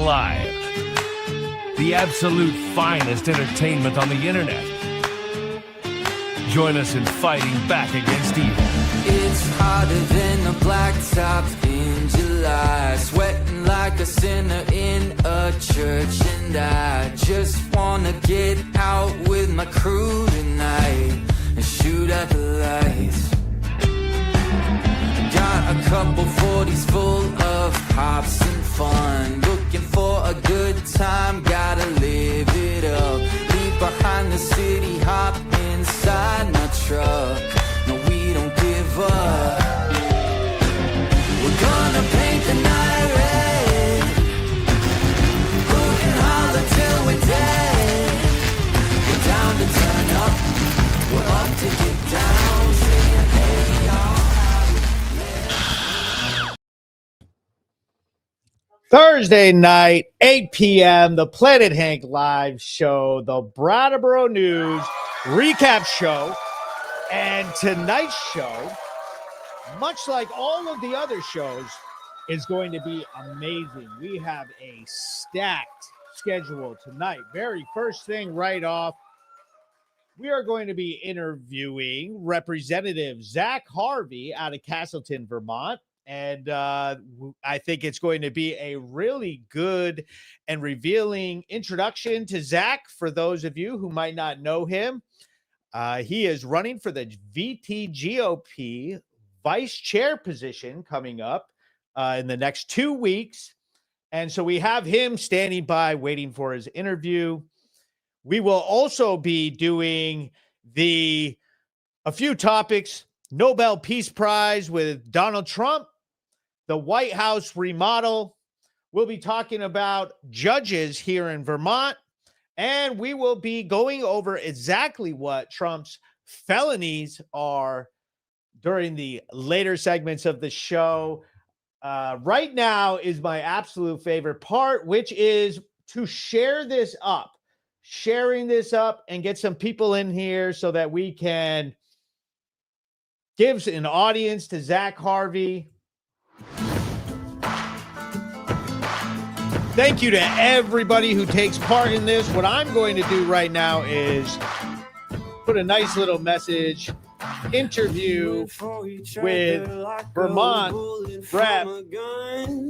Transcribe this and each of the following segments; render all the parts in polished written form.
Live, the absolute finest entertainment on the internet. Join us in fighting back against evil. It's hotter than a blacktop in July, sweating like a sinner in a church, and I just wanna get out with my crew tonight and shoot at the lights. Got a couple 40s full of hops and fun, looking for a good time, gotta live it up. Leave behind the city, hop inside my truck. No, we don't give up. We're gonna paint the night red, broken holler till we're dead. We're down to turn up, we're up to get down, saying hey y'all. Thursday night, 8 p.m., the Planet Hank live show, the Brattleboro News recap show. And tonight's show, much like all of the other shows, is going to be amazing. We have a stacked schedule tonight. Very first thing right off, we are going to be interviewing Representative Zach Harvey out of Castleton, Vermont. And I think it's going to be a really good and revealing introduction to Zach for those of you who might not know him. He is running for the VTGOP vice chair position coming up in the next 2 weeks. And so we have him standing by waiting for his interview. We will also be doing a few topics, Nobel Peace Prize with Donald Trump, the White House remodel. We'll be talking about judges here in Vermont, and we will be going over exactly what Trump's felonies are during the later segments of the show. Right now is my absolute favorite part, which is to share this up, sharing this up and get some people in here so that we can give an audience to Zach Harvey. Thank you to everybody who takes part in this. What I'm going to do right now is put a nice little message, interview with Vermont Rep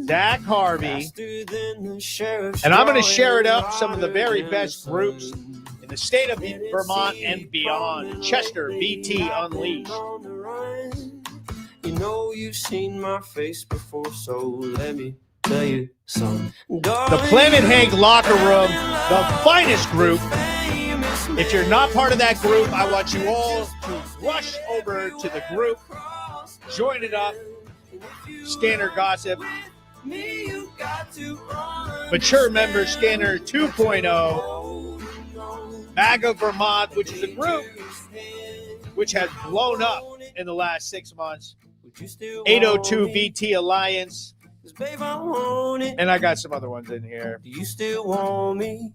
Zach Harvey. And I'm going to share it up some of the very best groups in the state of Vermont and beyond. Chester, VT Unleashed. You know you've seen my face before, so let me tell you something. The Planet Hank locker room, the finest group. If you're not part of that group, I want you all to rush over to the group, join it up, Scanner Gossip, Mature Member Scanner 2.0, MAGA Vermont, which is a group which has blown up in the last 6 months, 802 VT Alliance, and I got some other ones in here. Do you still want me?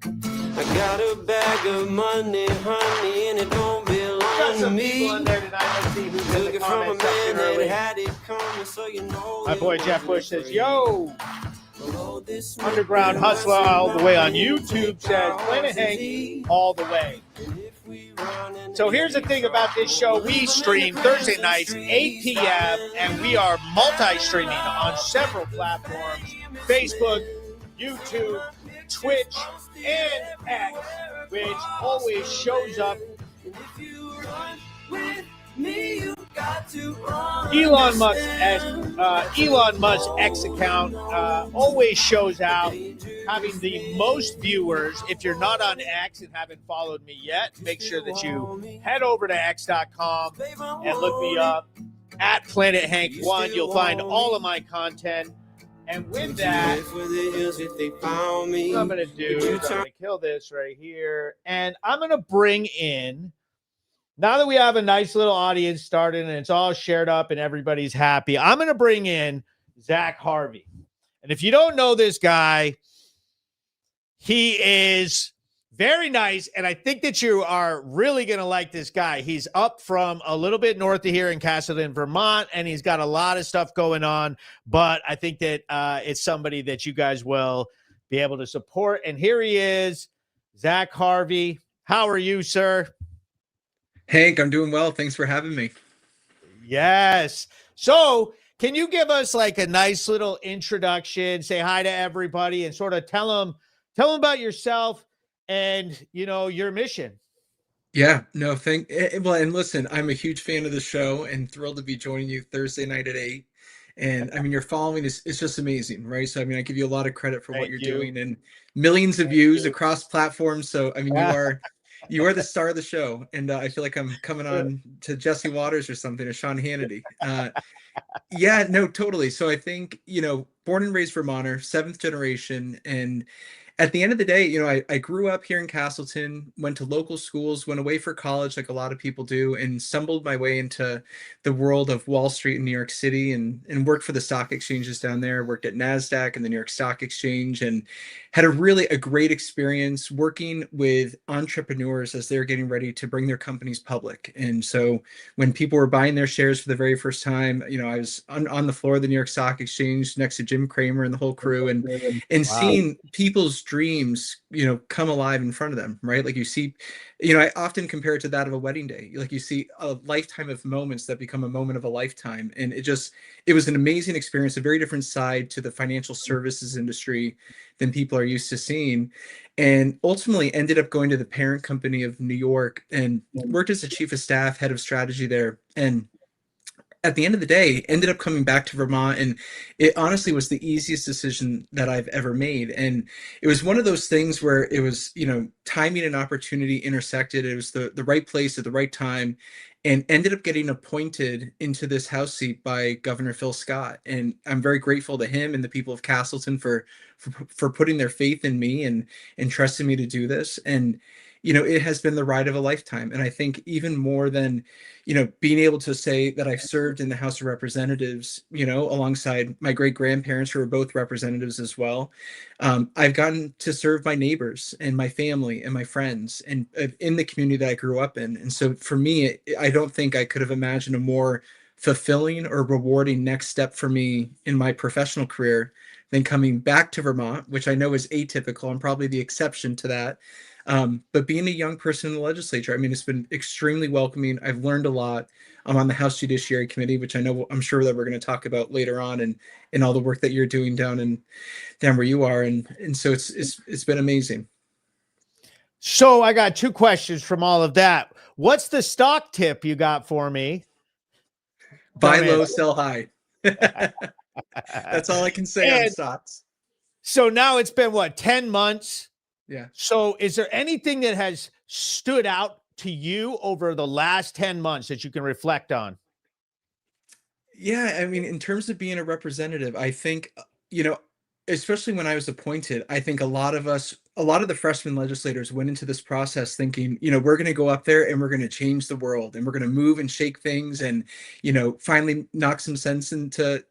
I got a bag of money, honey, and it don't belong to me. People in there tonight. Let's see who's in the comments up here early. My boy Jeff Bush says, yo, Underground Hustler all the way on YouTube says, Planet Hank all the way. So here's the thing about this show. We stream Thursday nights, 8 p.m., and we are multi-streaming on several platforms, Facebook, YouTube, Twitch, and X, which always shows up. Elon Musk's X account always shows out having the most viewers. If you're not on X and haven't followed me yet, make sure that you head over to x.com and look me up at Planet Hank 1. You'll find all of my content. And with that, what I'm going to do is I'm going to kill this right here. And I'm going to bring in, now that we have a nice little audience started and it's all shared up and everybody's happy, I'm going to bring in Zach Harvey. And if you don't know this guy, he is Very nice. And I think that you are really going to like this guy. He's up from a little bit north of here in Castleton, Vermont, and he's got a lot of stuff going on. But I think that it's somebody that you guys will be able to support. And here he is, Zach Harvey. How are you, sir? Hank, I'm doing well. Thanks for having me. Yes. So can you give us like a nice little introduction, say hi to everybody, and sort of tell them about yourself and, you know, your mission? Yeah, no, well, and listen, I'm a huge fan of the show and thrilled to be joining you Thursday night at 8. And I mean, your following is just amazing, right? So, I mean, I give you a lot of credit for what Thank you're you. doing and millions of views across platforms. So, I mean, you are the star of the show. And I feel like I'm coming on to Jesse Waters or something, or Sean Hannity. Yeah, no, totally. So I think, born and raised Vermonter, seventh generation. And at the end of the day, I grew up here in Castleton, went to local schools, went away for college like a lot of people do, and stumbled my way into the world of Wall Street in New York City and worked for the stock exchanges down there, worked at NASDAQ and the New York Stock Exchange, and had a great experience working with entrepreneurs as they're getting ready to bring their companies public. And so when people were buying their shares for the very first time, I was on the floor of the New York Stock Exchange next to Jim Cramer and the whole crew, and Wow. seeing people's dreams, come alive in front of them, right? Like you see, I often compare it to that of a wedding day. Like you see a lifetime of moments that become a moment of a lifetime. And it was an amazing experience, a very different side to the financial services industry than people are used to seeing. And ultimately ended up going to the parent company of New York and worked as a chief of staff, head of strategy there. And at the end of the day, ended up coming back to Vermont, and it honestly was the easiest decision that I've ever made. And it was one of those things where it was, timing and opportunity intersected. It was the right place at the right time, and ended up getting appointed into this House seat by Governor Phil Scott. And I'm very grateful to him and the people of Castleton for putting their faith in me and trusting me to do this. And it has been the ride of a lifetime. And I think even more than, being able to say that I've served in the House of Representatives, alongside my great grandparents who were both representatives as well. I've gotten to serve my neighbors and my family and my friends and in the community that I grew up in. And so for me, I don't think I could have imagined a more fulfilling or rewarding next step for me in my professional career than coming back to Vermont, which I know is atypical. I'm probably the exception to that. But being a young person in the legislature, I mean, it's been extremely welcoming. I've learned a lot. I'm on the House Judiciary Committee, which I'm sure that we're going to talk about later on, and all the work that you're doing down where you are. And so it's been amazing. So I got two questions from all of that. What's the stock tip you got for me? Buy low, sell high. That's all I can say on stocks. So now it's been 10 months? Yeah. So is there anything that has stood out to you over the last 10 months that you can reflect on? Yeah, I mean, in terms of being a representative, I think, especially when I was appointed, I think a lot of the freshman legislators went into this process thinking, we're going to go up there and we're going to change the world and we're going to move and shake things and, finally knock some sense into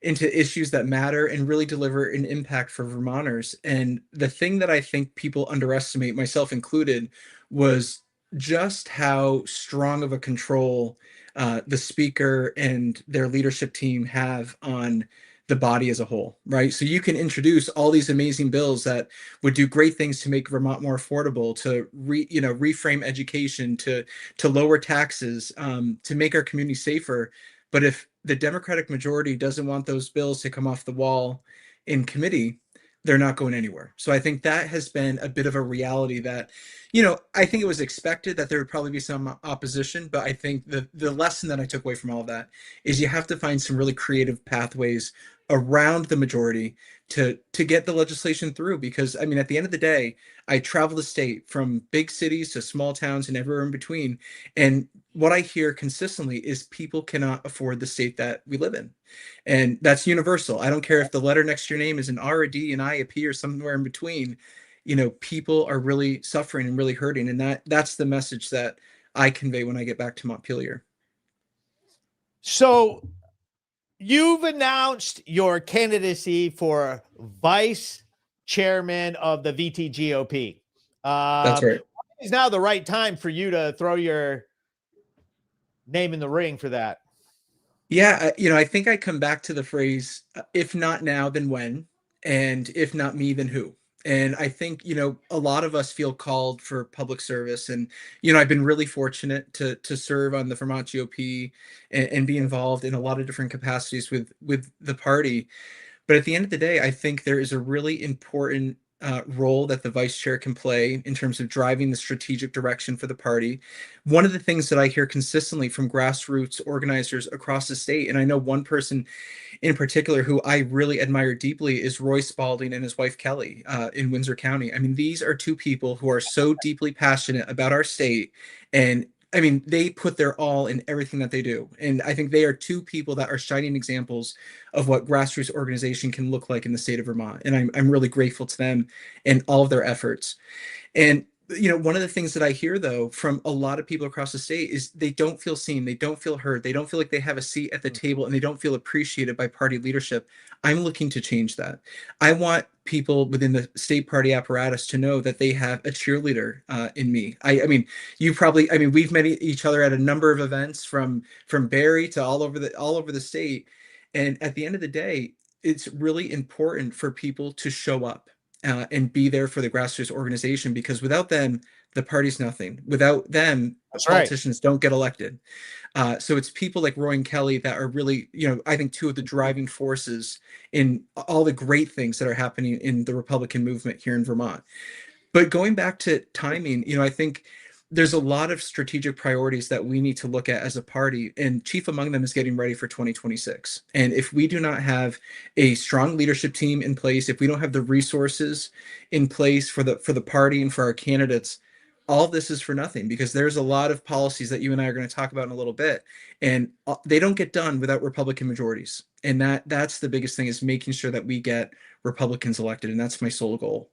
issues that matter and really deliver an impact for Vermonters. And the thing that I think people underestimate, myself included, was just how strong of a control the speaker and their leadership team have on the body as a whole, right? So you can introduce all these amazing bills that would do great things to make Vermont more affordable, to reframe education, to lower taxes, to make our community safer. But if the Democratic majority doesn't want those bills to come off the wall in committee, they're not going anywhere. So I think that has been a bit of a reality that, I think it was expected that there would probably be some opposition, but I think the lesson that I took away from all of that is you have to find some really creative pathways around the majority to get the legislation through. Because I mean, at the end of the day, I travel the state from big cities to small towns and everywhere in between. And what I hear consistently is people cannot afford the state that we live in. And that's universal. I don't care if the letter next to your name is an R, a D, an I, a P, or somewhere in between. People are really suffering and really hurting. And that's the message that I convey when I get back to Montpelier. So you've announced your candidacy for vice chairman of the VTGOP. That's right. Is now the right time for you to throw your name in the ring for that? Yeah, I think I come back to the phrase, if not now, then when? And if not me, then who? And I think, a lot of us feel called for public service. And, I've been really fortunate to serve on the Vermont GOP and be involved in a lot of different capacities with the party. But at the end of the day, I think there is a really important role that the vice chair can play in terms of driving the strategic direction for the party. One of the things that I hear consistently from grassroots organizers across the state, and I know one person in particular who I really admire deeply, is Roy Spalding and his wife Kelly in Windsor County. I mean, these are two people who are so deeply passionate about our state, and I mean, they put their all in everything that they do. And I think they are two people that are shining examples of what grassroots organization can look like in the state of Vermont. And I'm really grateful to them and all of their efforts. And one of the things that I hear, though, from a lot of people across the state is they don't feel seen, they don't feel heard, they don't feel like they have a seat at the table, and they don't feel appreciated by party leadership. I'm looking to change that. I want people within the state party apparatus to know that they have a cheerleader in me. I mean, we've met each other at a number of events from Barrie to all over the state. And at the end of the day, it's really important for people to show up and be there for the grassroots organization, because without them, the party's nothing. Without them, politicians don't get elected. So it's people like Roy and Kelly that are really, I think, two of the driving forces in all the great things that are happening in the Republican movement here in Vermont. But going back to timing, I think there's a lot of strategic priorities that we need to look at as a party, and chief among them is getting ready for 2026. And if we do not have a strong leadership team in place, if we don't have the resources in place for the party and for our candidates, all of this is for nothing, because there's a lot of policies that you and I are going to talk about in a little bit, and they don't get done without Republican majorities. And that's the biggest thing, is making sure that we get Republicans elected. And that's my sole goal.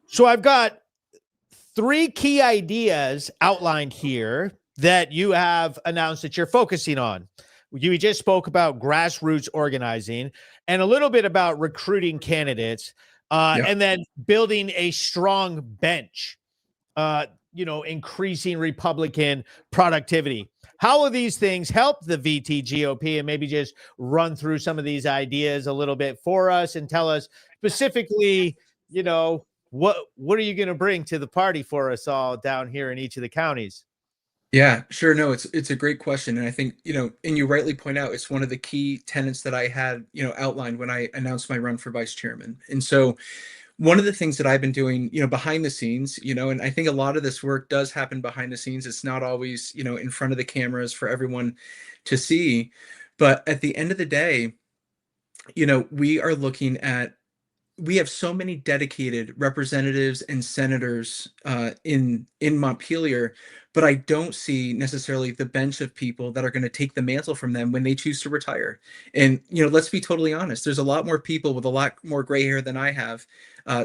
So I've got 3 key ideas outlined here that you have announced that you're focusing on. You just spoke about grassroots organizing and a little bit about recruiting candidates, and then building a strong bench, increasing Republican productivity. How will these things help the VTGOP? And maybe just run through some of these ideas a little bit for us and tell us specifically, what are you going to bring to the party for us all down here in each of the counties? Yeah, sure. No, it's a great question. And I think, and you rightly point out, it's one of the key tenets that I had, outlined when I announced my run for vice chairman. And so one of the things that I've been doing, behind the scenes, and I think a lot of this work does happen behind the scenes. It's not always, in front of the cameras for everyone to see. But at the end of the day, we are looking at, we have so many dedicated representatives and senators in Montpelier, but I don't see necessarily the bench of people that are going to take the mantle from them when they choose to retire. And let's be totally honest, there's a lot more people with a lot more gray hair than I have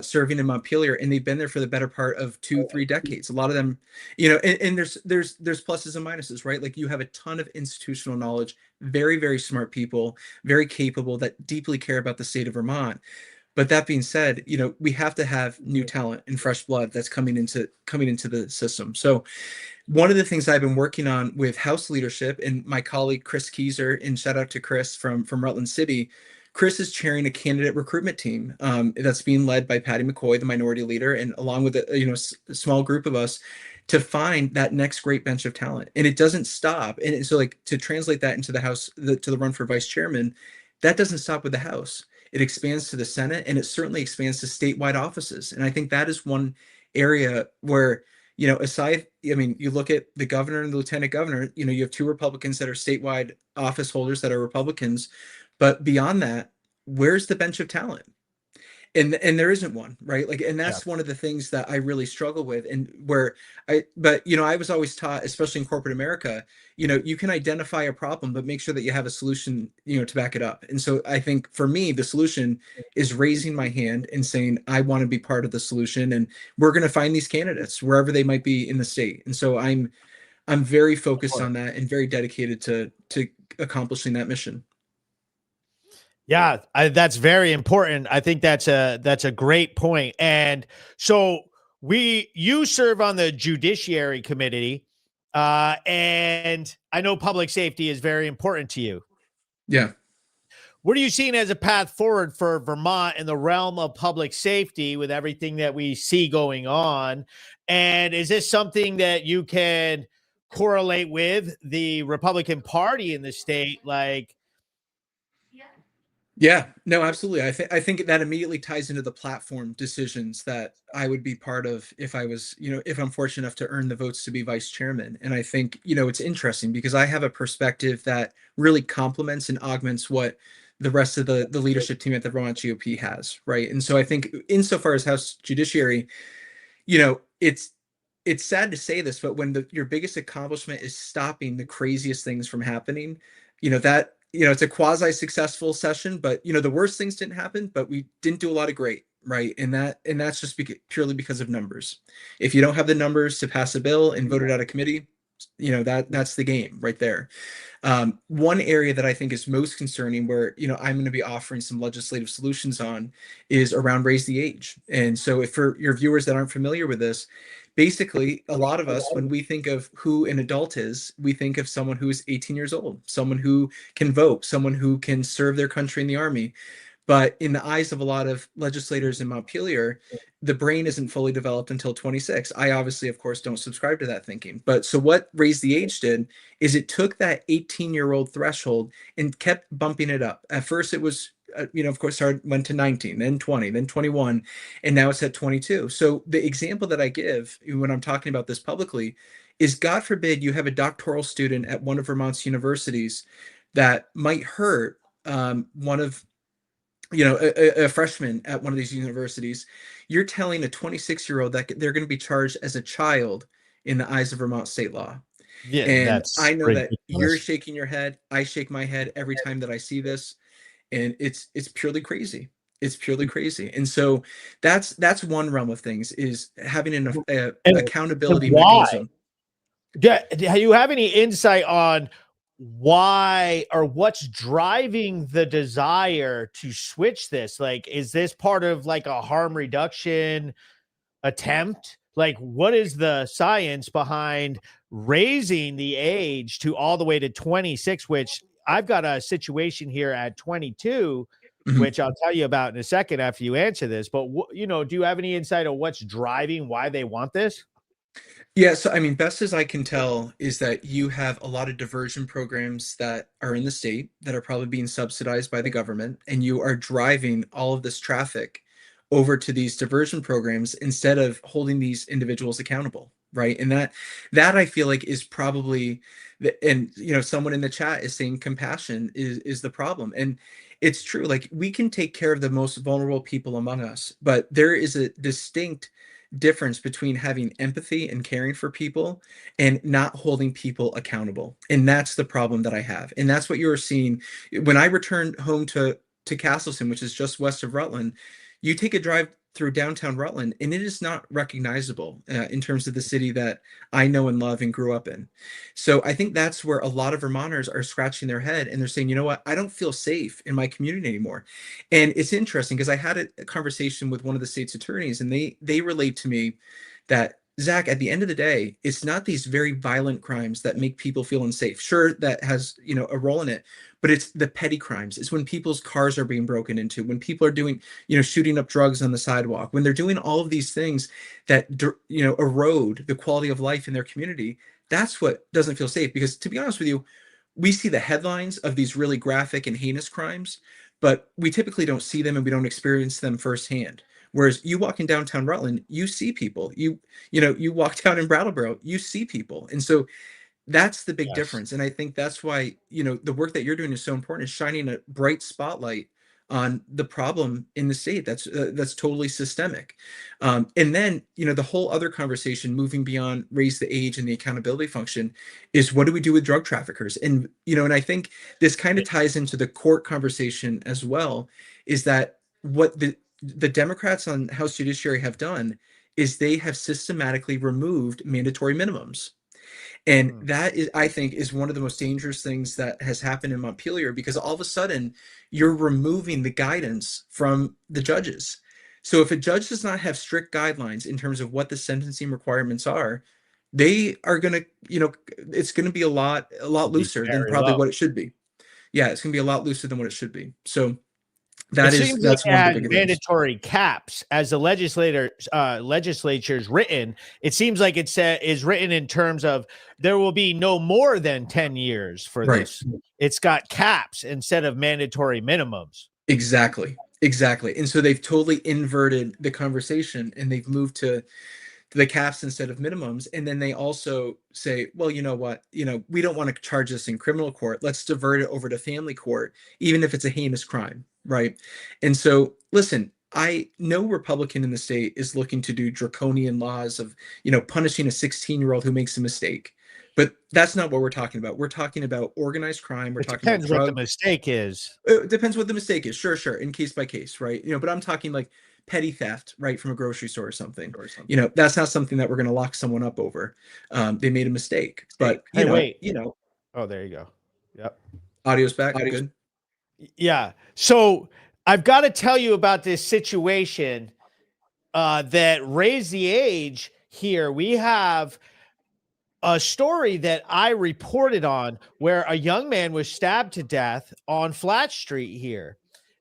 serving in Montpelier, and they've been there for the better part of 2-3 decades. A lot of them, and there's pluses and minuses, right? Like, you have a ton of institutional knowledge, very, very smart people, very capable, that deeply care about the state of Vermont. But that being said, we have to have new talent and fresh blood that's coming into the system. So one of the things I've been working on with House leadership and my colleague Kresge, and shout out to Chris from Rutland City. Chris is chairing a candidate recruitment team that's being led by Patty McCoy, the minority leader, and along with a small group of us, to find that next great bench of talent. And it doesn't stop. And so, like, to translate that into the House, to the run for vice chairman, that doesn't stop with the House. It expands to the Senate, and it certainly expands to statewide offices. And I think that is one area where, aside, you look at the governor and the lieutenant governor, you have 2 Republicans that are statewide office holders that are Republicans. But beyond that, where's the bench of talent? And there isn't one, right? Like, and that's one of the things that I really struggle with, and I was always taught, especially in corporate America, you can identify a problem, but make sure that you have a solution, to back it up. And so I think for me, the solution is raising my hand and saying, I want to be part of the solution, and we're going to find these candidates wherever they might be in the state. And so I'm very focused on that and very dedicated to accomplishing that mission. Yeah, that's very important. I think that's a great point. And so you serve on the Judiciary Committee, and I know public safety is very important to you. Yeah. What are you seeing as a path forward for Vermont in the realm of public safety with everything that we see going on? And is this something that you can correlate with the Republican Party in the state? Like, Yeah, no, absolutely. I think that immediately ties into the platform decisions that I would be part of if I was, if I'm fortunate enough to earn the votes to be vice chairman. And I think, it's interesting because I have a perspective that really complements and augments what the rest of the leadership team at the Vermont GOP has, right? And so I think insofar as House Judiciary, it's sad to say this, but when your biggest accomplishment is stopping the craziest things from happening, it's a quasi successful session, but the worst things didn't happen, but we didn't do a lot of great, right? And that's just purely because of numbers. If you don't have the numbers to pass a bill and vote it out of committee, that's the game right there. One area that I think is most concerning where, I'm going to be offering some legislative solutions on is around raise the age. And so if for your viewers that aren't familiar with this, basically a lot of us, when we think of who an adult is, we think of someone who is 18 years old, someone who can vote, someone who can serve their country in the army. But in the eyes of a lot of legislators in Montpelier, the brain isn't fully developed until 26. I obviously, of course, don't subscribe to that thinking. But so what Raise the Age did is it took that 18-year-old threshold and kept bumping it up. At first, it was, of course, went to 19, then 20, then 21, and now it's at 22. So the example that I give when I'm talking about this publicly is, God forbid you have a doctoral student at one of Vermont's universities that might hurt one of a freshman at one of these universities. You're telling a 26-year-old that they're going to be charged as a child in the eyes of Vermont state law. yeah, And that's I know ridiculous. that you're shaking your head. I shake my head every time that I see this, and it's purely crazy. It's purely crazy. And so that's one realm of things, is having an accountability mechanism. Do you have any insight on why or what's driving the desire to switch this? Like, is this part of like a harm reduction attempt? Like, what is the science behind raising the age to all the way to 26, which I've got a situation here at 22, which I'll tell you about in a second after you answer this. But, do you have any insight on what's driving why they want this? Yeah, so I mean, best as I can tell is that you have a lot of diversion programs that are in the state that are probably being subsidized by the government, and you are driving all of this traffic over to these diversion programs instead of holding these individuals accountable, right? And that I feel like is probably and someone in the chat is saying compassion is the problem. And it's true. Like, we can take care of the most vulnerable people among us, but there is a distinct difference between having empathy and caring for people and not holding people accountable. And that's the problem that I have. And that's what you're seeing when I returned home to Castleton, which is just west of Rutland. You take a drive through downtown Rutland, and it is not recognizable in terms of the city that I know and love and grew up in. So I think that's where a lot of Vermonters are scratching their head, and they're saying, you know what, I don't feel safe in my community anymore. And it's interesting because I had a conversation with one of the state's attorneys, and they relayed to me that, Zach, at the end of the day, it's not these very violent crimes that make people feel unsafe. Sure, that has a role in it, but it's the petty crimes. It's when people's cars are being broken into, when people are doing, shooting up drugs on the sidewalk, when they're doing all of these things that erode the quality of life in their community. That's what doesn't feel safe. Because, to be honest with you, we see the headlines of these really graphic and heinous crimes, but we typically don't see them and we don't experience them firsthand. Whereas you walk in downtown Rutland, you see people. You walk down in Brattleboro, you see people. And so that's the big difference. And I think that's why, the work that you're doing is so important, is shining a bright spotlight on the problem in the state that's totally systemic. And then, the whole other conversation, moving beyond raise the age and the accountability function, is what do we do with drug traffickers? And, and I think this kind of ties into the court conversation as well, is that what the Democrats on House Judiciary have done is they have systematically removed mandatory minimums. And that is, I think, is one of the most dangerous things that has happened in Montpelier, because all of a sudden you're removing the guidance from the judges. So if a judge does not have strict guidelines in terms of what the sentencing requirements are, they are going to, it's going to be a lot It'll be looser than very probably low. what it should be. Yeah, it's going to be a lot looser than what it should be. So It seems like that's it one of the has bigger things. mandatory caps as the legislature's written. It seems like is written in terms of there will be no more than 10 years for Right. this. It's got caps instead of mandatory minimums. Exactly. Exactly. And so they've totally inverted the conversation, and they've moved to the caps instead of minimums. And then they also say, well, you know what, we don't want to charge this in criminal court. Let's divert it over to family court, even if it's a heinous crime. Right. And so, listen, no Republican in the state is looking to do draconian laws of, punishing a 16-year-old who makes a mistake. But that's not what we're talking about. We're talking about organized crime. We're It talking about depends what the drug. mistake is. It depends what the mistake is. Sure. In case by case, right? But I'm talking like petty theft, right, from a grocery store or something. That's not something that we're going to lock someone up over. They made a mistake, but Wait. Oh, there you go. Yep. Audio's back. Good. Yeah. So I've got to tell you about this situation that raised the age here. We have a story that I reported on where a young man was stabbed to death on Flat Street here.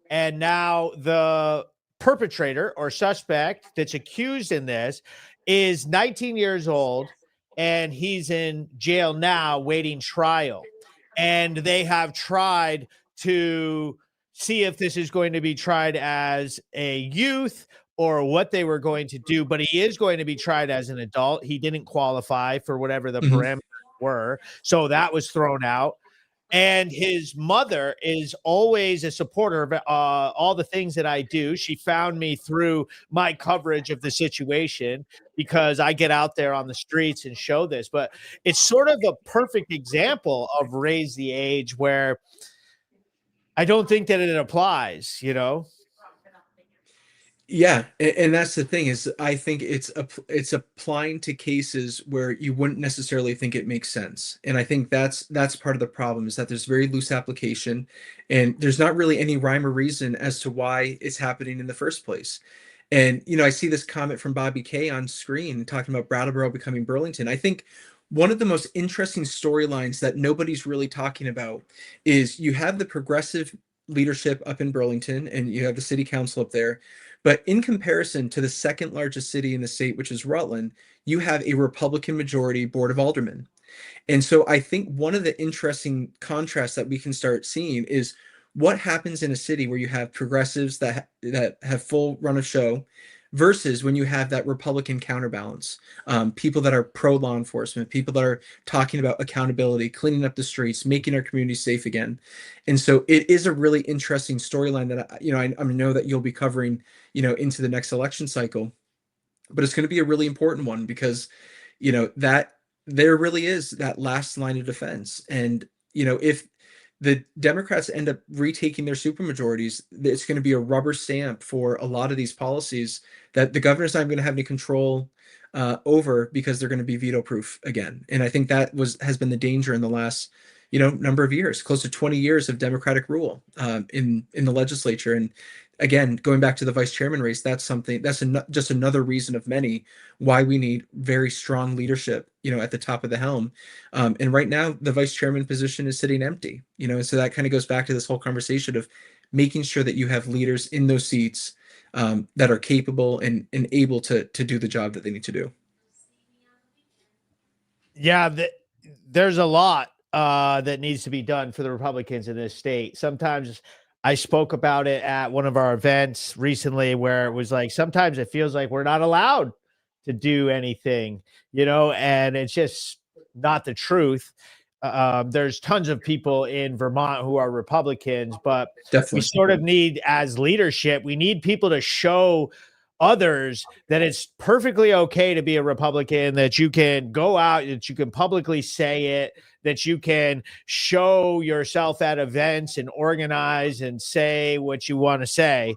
And now the perpetrator or suspect that's accused in this is 19 years old, and he's in jail now waiting trial. And they have tried to see if this is going to be tried as a youth or what they were going to do, but he is going to be tried as an adult. He didn't qualify for whatever the parameters were, so that was thrown out. And his mother is always a supporter of all the things that I do. She found me through my coverage of the situation because I get out there on the streets and show this. But it's sort of a perfect example of raise the age where I don't think that it applies, Yeah, and that's the thing is, I think it's applying to cases where you wouldn't necessarily think it makes sense, and I think that's part of the problem is that there's very loose application, and there's not really any rhyme or reason as to why it's happening in the first place. And I see this comment from Bobby K on screen talking about Brattleboro becoming Burlington. I think one of the most interesting storylines that nobody's really talking about is you have the progressive leadership up in Burlington, and you have the city council up there. But in comparison to the second largest city in the state, which is Rutland, you have a Republican majority board of aldermen. And so I think one of the interesting contrasts that we can start seeing is what happens in a city where you have progressives that have full run of show versus when you have that Republican counterbalance, people that are pro law enforcement, people that are talking about accountability, cleaning up the streets, making our communities safe again. And so it is a really interesting storyline that I know that you'll be covering, into the next election cycle, but it's going to be a really important one because, that there really is that last line of defense. And, if the Democrats end up retaking their supermajorities, it's going to be a rubber stamp for a lot of these policies that the governor's not going to have any control over because they're going to be veto proof again. And I think that has been the danger in the last, number of years, close to 20 years of Democratic rule in the legislature. And again, going back to the vice chairman race, that's just another reason of many why we need very strong leadership, at the top of the helm. And right now, the vice chairman position is sitting empty, and so that kind of goes back to this whole conversation of making sure that you have leaders in those seats that are capable and able to do the job that they need to do. Yeah, there's a lot that needs to be done for the Republicans in this state. Sometimes I spoke about it at one of our events recently where it was like, sometimes it feels like we're not allowed to do anything, and it's just not the truth. There's tons of people in Vermont who are Republicans, but Definitely. we sort of need, as leadership, we need people to show others that it's perfectly okay to be a Republican, that you can go out, that you can publicly say it, that you can show yourself at events and organize and say what you want to say.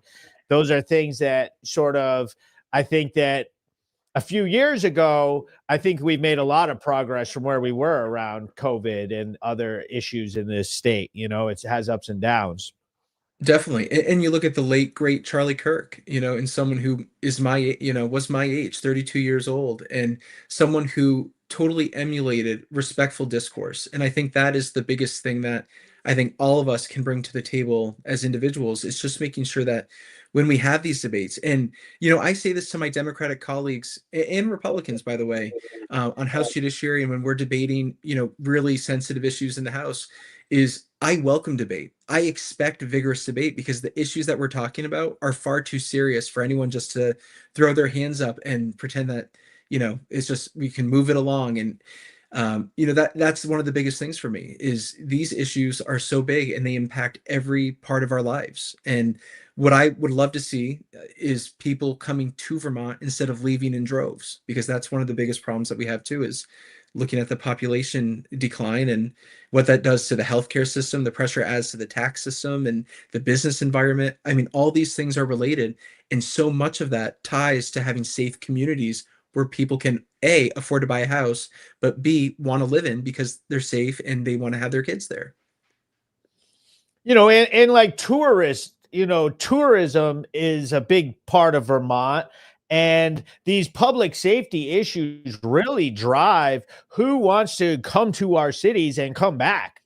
Those are things that sort of, I think that a few years ago, I think we've made a lot of progress from where we were around COVID and other issues in this state. It has ups and downs. Definitely. And you look at the late great Charlie Kirk, and someone who is was my age, 32 years old, and someone who totally emulated respectful discourse. And I think that is the biggest thing that I think all of us can bring to the table as individuals, is just making sure that when we have these debates, and I say this to my Democratic colleagues and Republicans, by the way, on House Judiciary, and when we're debating, really sensitive issues in the House, is I welcome debate. I expect vigorous debate, because the issues that we're talking about are far too serious for anyone just to throw their hands up and pretend that, it's just, we can move it along. And, that's one of the biggest things for me, is these issues are so big and they impact every part of our lives. And what I would love to see is people coming to Vermont instead of leaving in droves, because that's one of the biggest problems that we have too, is looking at the population decline and what that does to the healthcare system, the pressure it adds to the tax system and the business environment. I mean, all these things are related. And so much of that ties to having safe communities where people can A, afford to buy a house, but B, want to live in because they're safe and they want to have their kids there. And like tourism is a big part of Vermont. And these public safety issues really drive who wants to come to our cities and come back.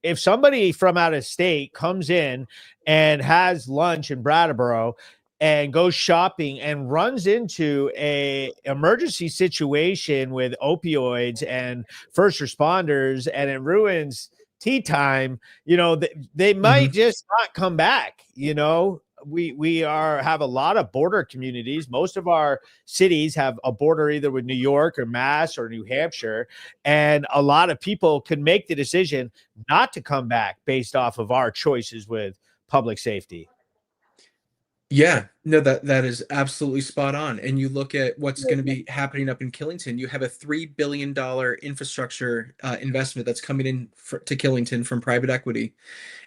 If somebody from out of state comes in and has lunch in Brattleboro and goes shopping and runs into a emergency situation with opioids and first responders, and it ruins tea time, they might just not come back. We have a lot of border communities. Most of our cities have a border either with New York or Mass or New Hampshire, and a lot of people can make the decision not to come back based off of our choices with public safety. Yeah, no, that is absolutely spot on. And you look at what's going to be happening up in Killington. You have a $3 billion infrastructure investment that's coming in to Killington from private equity.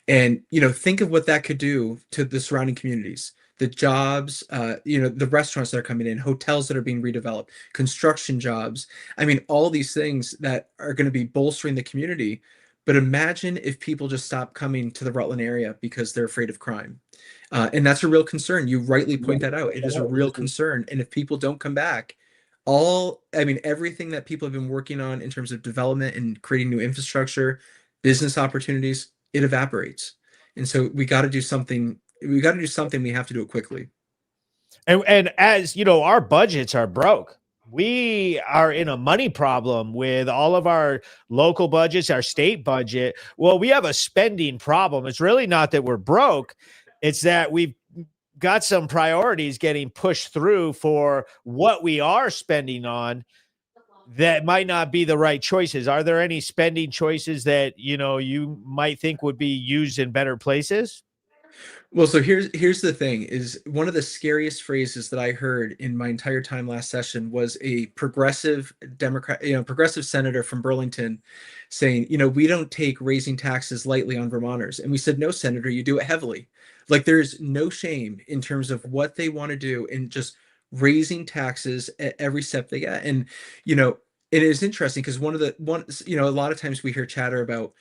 And, think of what that could do to the surrounding communities, the jobs, the restaurants that are coming in, hotels that are being redeveloped, construction jobs. I mean, all these things that are going to be bolstering the community. But imagine if people just stop coming to the Rutland area because they're afraid of crime. And that's a real concern. You rightly point that out. It is a real concern. And if people don't come back, everything that people have been working on in terms of development and creating new infrastructure, business opportunities, it evaporates. And so we got to do something. We got to do something. We have to do it quickly. And as our budgets are broke. We are in a money problem with all of our local budgets, our state budget. Well, we have a spending problem. It's really not that we're broke. It's that we've got some priorities getting pushed through for what we are spending on that might not be the right choices. Are there any spending choices that, you might think would be used in better places? Well, so here's the thing, is one of the scariest phrases that I heard in my entire time last session was a progressive Democrat, progressive senator from Burlington saying, we don't take raising taxes lightly on Vermonters. And we said, no, Senator, you do it heavily. Like, there's no shame in terms of what they want to do in just raising taxes at every step they get. And, it is interesting because a lot of times we hear chatter about,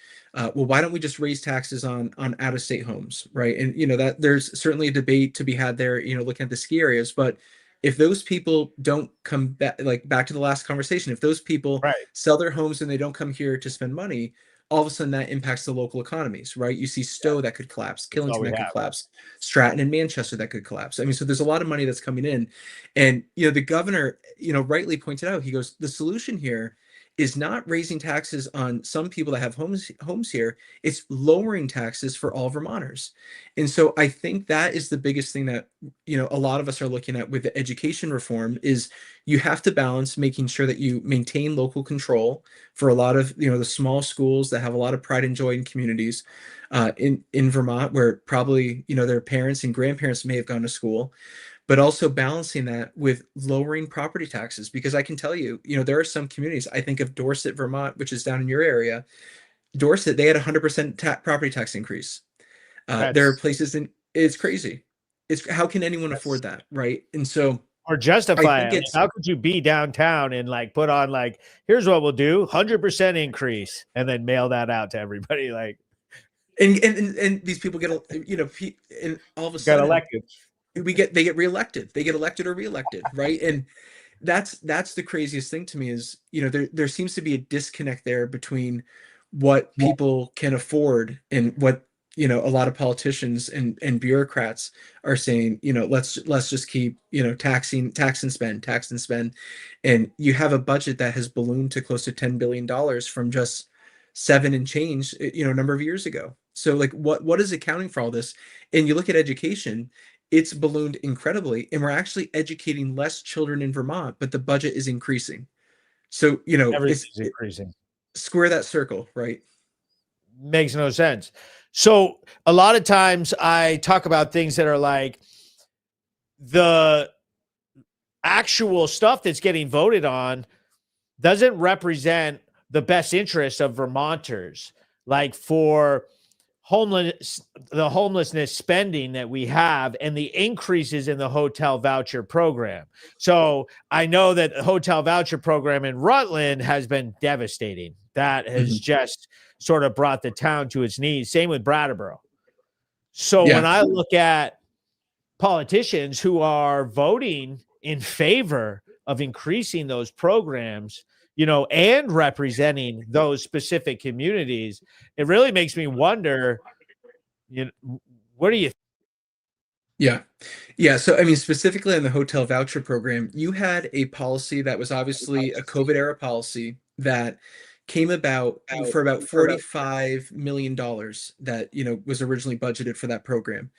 well, why don't we just raise taxes on out-of-state homes, right? And that there's certainly a debate to be had there, looking at the ski areas. But if those people don't come back, like back to the last conversation, if those people sell their homes and they don't come here to spend money, all of a sudden that impacts the local economies, right? You see Stowe that could collapse, Killington that could collapse, Stratton and Manchester that could collapse. I mean, so there's a lot of money that's coming in. And, the governor, rightly pointed out, he goes, the solution here is not raising taxes on some people that have homes here. It's lowering taxes for all Vermonters. And so I think that is the biggest thing that, a lot of us are looking at with the education reform, is you have to balance making sure that you maintain local control for a lot of, the small schools that have a lot of pride and joy in communities in Vermont, where probably, their parents and grandparents may have gone to school, but also balancing that with lowering property taxes. Because I can tell you, there are some communities, I think of Dorset, Vermont, which is down in your area. Dorset, they had 100% property tax increase. There are places it's crazy. How can anyone afford that, right? And so, or justify it. How could you be downtown and put on here's what we'll do, 100% increase, and then mail that out to everybody? and these people get, and all of a Got sudden elected. they get reelected. They get elected or reelected, right? And that's the craziest thing to me is, there seems to be a disconnect there between what people can afford and what, a lot of politicians and bureaucrats are saying, let's just keep, tax and spend. And you have a budget that has ballooned to close to $10 billion from just seven and change, a number of years ago. So like what is accounting for all this? And you look at education, it's ballooned incredibly, and we're actually educating less children in Vermont, but the budget is increasing. So, Everything's increasing. square that circle, right? Makes no sense. So a lot of times I talk about things that are like the actual stuff that's getting voted on doesn't represent the best interest of Vermonters. Like for the homelessness spending that we have and the increases in the hotel voucher program. So I know that the hotel voucher program in Rutland has been devastating. That has just sort of brought the town to its knees. Same with Brattleboro. So when I look at politicians who are voting in favor of increasing those programs, and representing those specific communities, it really makes me wonder, what do you think? Yeah. So, I mean, specifically on the hotel voucher program, you had a policy that was obviously a COVID era policy that came about for about $45 million that, was originally budgeted for that program.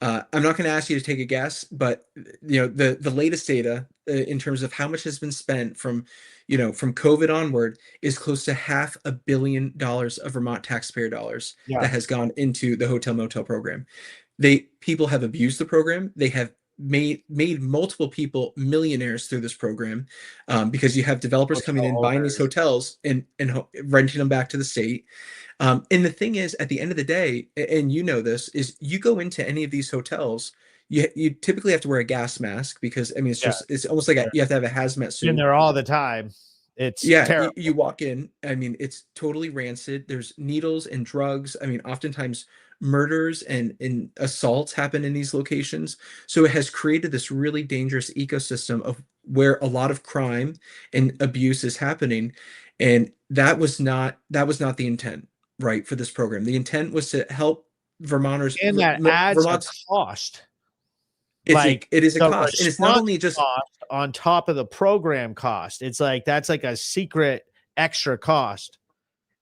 I'm not going to ask you to take a guess, but the latest data in terms of how much has been spent from COVID onward is close to $500 million of Vermont taxpayer dollars that has gone into the hotel motel program. People have abused the program. They have made multiple people millionaires through this program, because you have developers coming in, buying these hotels and renting them back to the state. And the thing is, at the end of the day, and this, is you go into any of these hotels, you typically have to wear a gas mask because, I mean, it's almost like you have to have a hazmat suit. In there all the time. It's terrible. You walk in, I mean, it's totally rancid. There's needles and drugs. I mean, oftentimes murders and assaults happen in these locations. So it has created this really dangerous ecosystem of where a lot of crime and abuse is happening. And that was not the intent, right, for this program. The intent was to help Vermonters. And that adds a cost. It is a cost. And it's not only just on top of the program cost. It's like, that's like a secret extra cost.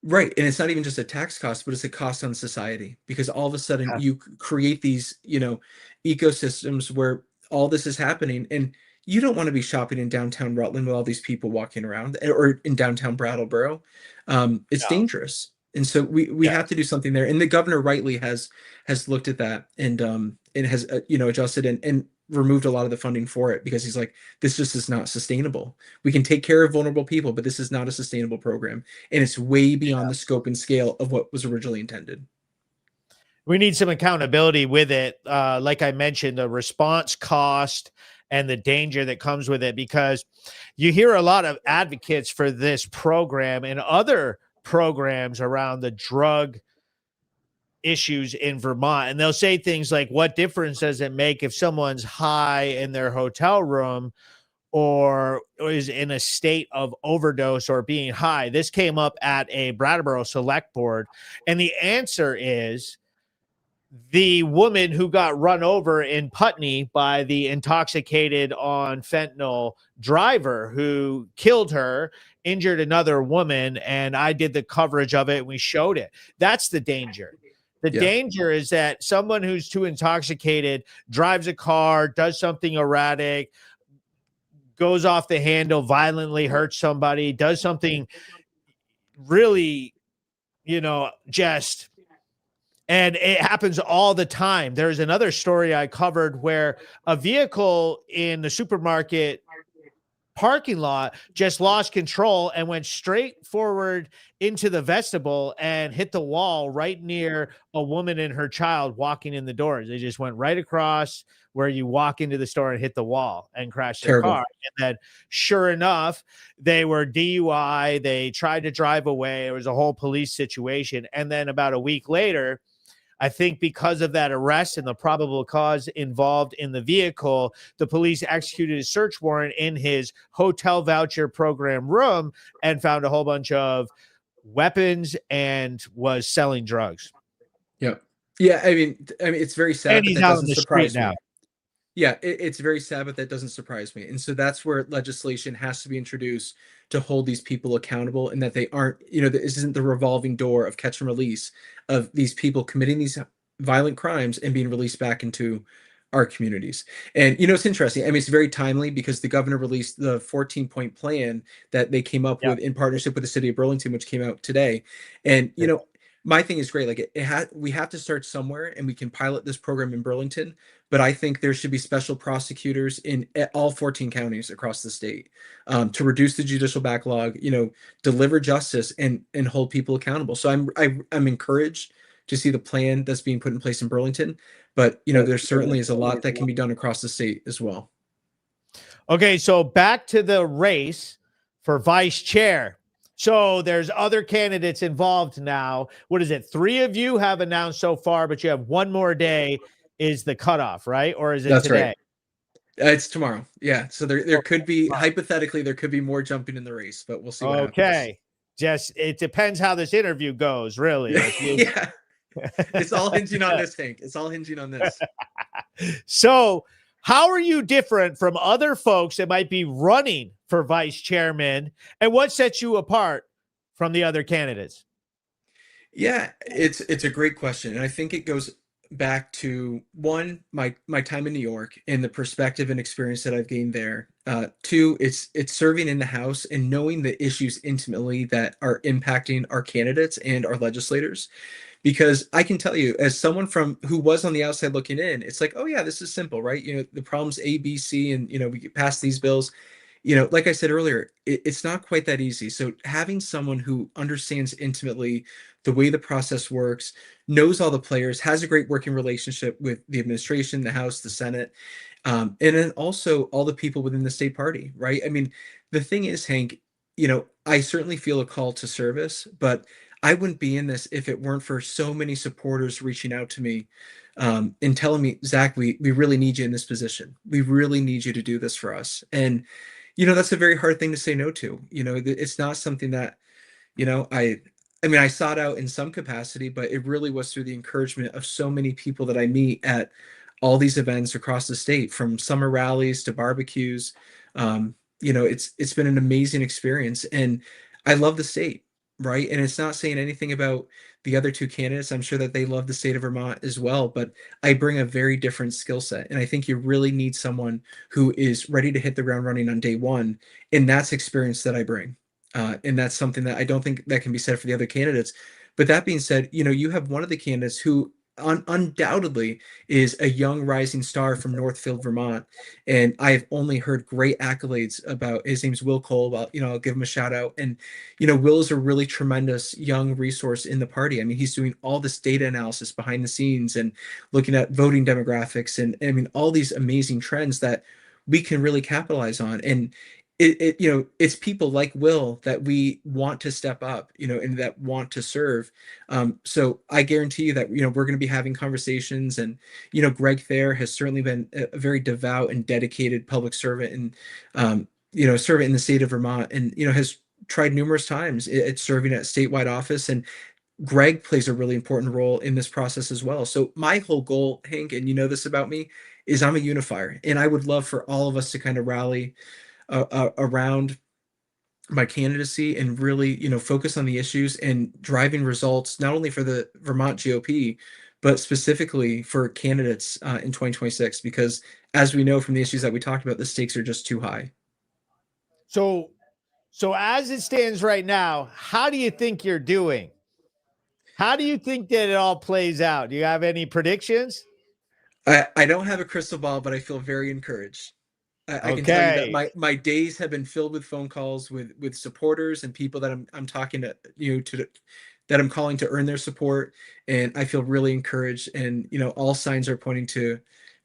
Right. And it's not even just a tax cost, but it's a cost on society, because all of a sudden you create these, ecosystems where all this is happening, and you don't want to be shopping in downtown Rutland with all these people walking around, or in downtown Brattleboro. It's dangerous. And so we have to do something there. And the governor rightly has looked at that and has, adjusted and removed a lot of the funding for it, because he's like, this just is not sustainable. We can take care of vulnerable people, but this is not a sustainable program. And it's way beyond the scope and scale of what was originally intended. We need some accountability with it. Like I mentioned, the response cost and the danger that comes with it, because you hear a lot of advocates for this program and other programs around the drug issues in Vermont. And they'll say things like, what difference does it make if someone's high in their hotel room or is in a state of overdose or being high? This came up at a Brattleboro select board. And the answer is the woman who got run over in Putney by the intoxicated on fentanyl driver who killed her, injured another woman. And I did the coverage of it. And we showed it. That's the danger. The danger is that someone who's too intoxicated drives a car, does something erratic, goes off the handle, violently hurts somebody, does something really, and it happens all the time. There's another story I covered where a vehicle in the supermarket parking lot just lost control and went straight forward into the vestibule and hit the wall right near a woman and her child walking in the doors. They just went right across where you walk into the store and hit the wall and crashed their car. And then sure enough, they were DUI. They tried to drive away. It was a whole police situation. And then about a week later, I think because of that arrest and the probable cause involved in the vehicle, the police executed a search warrant in his hotel voucher program room and found a whole bunch of weapons and was selling drugs. Yeah. Yeah. I mean, it's very sad, And but he's that out on doesn't the street surprise now. me. Yeah, it's very sad, but that doesn't surprise me. And so that's where legislation has to be introduced to hold these people accountable, and that they aren't, this isn't the revolving door of catch and release of these people committing these violent crimes and being released back into our communities. And it's interesting. I mean, it's very timely because the governor released the 14-point plan that they came up with in partnership with the city of Burlington, which came out today. And my thing is great. Like we have to start somewhere, and we can pilot this program in Burlington. But I think there should be special prosecutors in all 14 counties across the state to reduce the judicial backlog, deliver justice and hold people accountable. So I'm encouraged to see the plan that's being put in place in Burlington. But there certainly is a lot that can be done across the state as well. Okay, so back to the race for vice chair. So there's other candidates involved now. What is it? 3 of you have announced so far, but you have one more day is the cutoff, right? Or is it That's today? right. It's tomorrow. Yeah. So there could be, hypothetically, there could be more jumping in the race, but we'll see what happens. Okay. Just, it depends how this interview goes, really. Yeah. It's all hinging on this, Hank. It's all hinging on this. So how are you different from other folks that might be running for vice chairman? And what sets you apart from the other candidates? Yeah, it's a great question. And I think it goes back to one, my time in New York and the perspective and experience that I've gained there. 2, it's serving in the House and knowing the issues intimately that are impacting our candidates and our legislators. Because I can tell you, as someone who was on the outside looking in, it's like, oh yeah, this is simple, right? The problem's A, B, C, and we get past these bills. Like I said earlier, it's not quite that easy. So having someone who understands intimately the way the process works, knows all the players, has a great working relationship with the administration, the House, the Senate, and then also all the people within the state party, right? I mean, the thing is, Hank, I certainly feel a call to service, but I wouldn't be in this if it weren't for so many supporters reaching out to me and telling me, Zach, we really need you in this position. We really need you to do this for us. And that's a very hard thing to say no to. It's not something that, I sought out in some capacity, but it really was through the encouragement of so many people that I meet at all these events across the state, from summer rallies to barbecues. It's been an amazing experience, and I love the state, right? And it's not saying anything about the other 2 candidates. I'm sure that they love the state of Vermont as well, but I bring a very different skill set. And I think you really need someone who is ready to hit the ground running on day one. And that's experience that I bring. And that's something that I don't think that can be said for the other candidates. But that being said, you have one of the candidates who undoubtedly is a young rising star from Northfield, Vermont. And I've only heard great accolades about his name's Will Cole. I'll give him a shout out. And, Will is a really tremendous young resource in the party. I mean, he's doing all this data analysis behind the scenes and looking at voting demographics and all these amazing trends that we can really capitalize on. And it's people like Will that we want to step up, and that want to serve. So I guarantee you that, we're going to be having conversations, and, Greg Thayer has certainly been a very devout and dedicated public servant and, servant in the state of Vermont, and, has tried numerous times at serving at statewide office. And Greg plays a really important role in this process as well. So my whole goal, Hank, and this about me, is I'm a unifier, and I would love for all of us to kind of rally around my candidacy and really, focus on the issues and driving results, not only for the Vermont GOP, but specifically for candidates in 2026, because as we know from the issues that we talked about, the stakes are just too high. So as it stands right now, how do you think you're doing? How do you think that it all plays out? Do you have any predictions? I don't have a crystal ball, but I feel very encouraged. I can tell you that my days have been filled with phone calls with supporters and people that I'm talking to, that I'm calling to earn their support. And I feel really encouraged. And, all signs are pointing to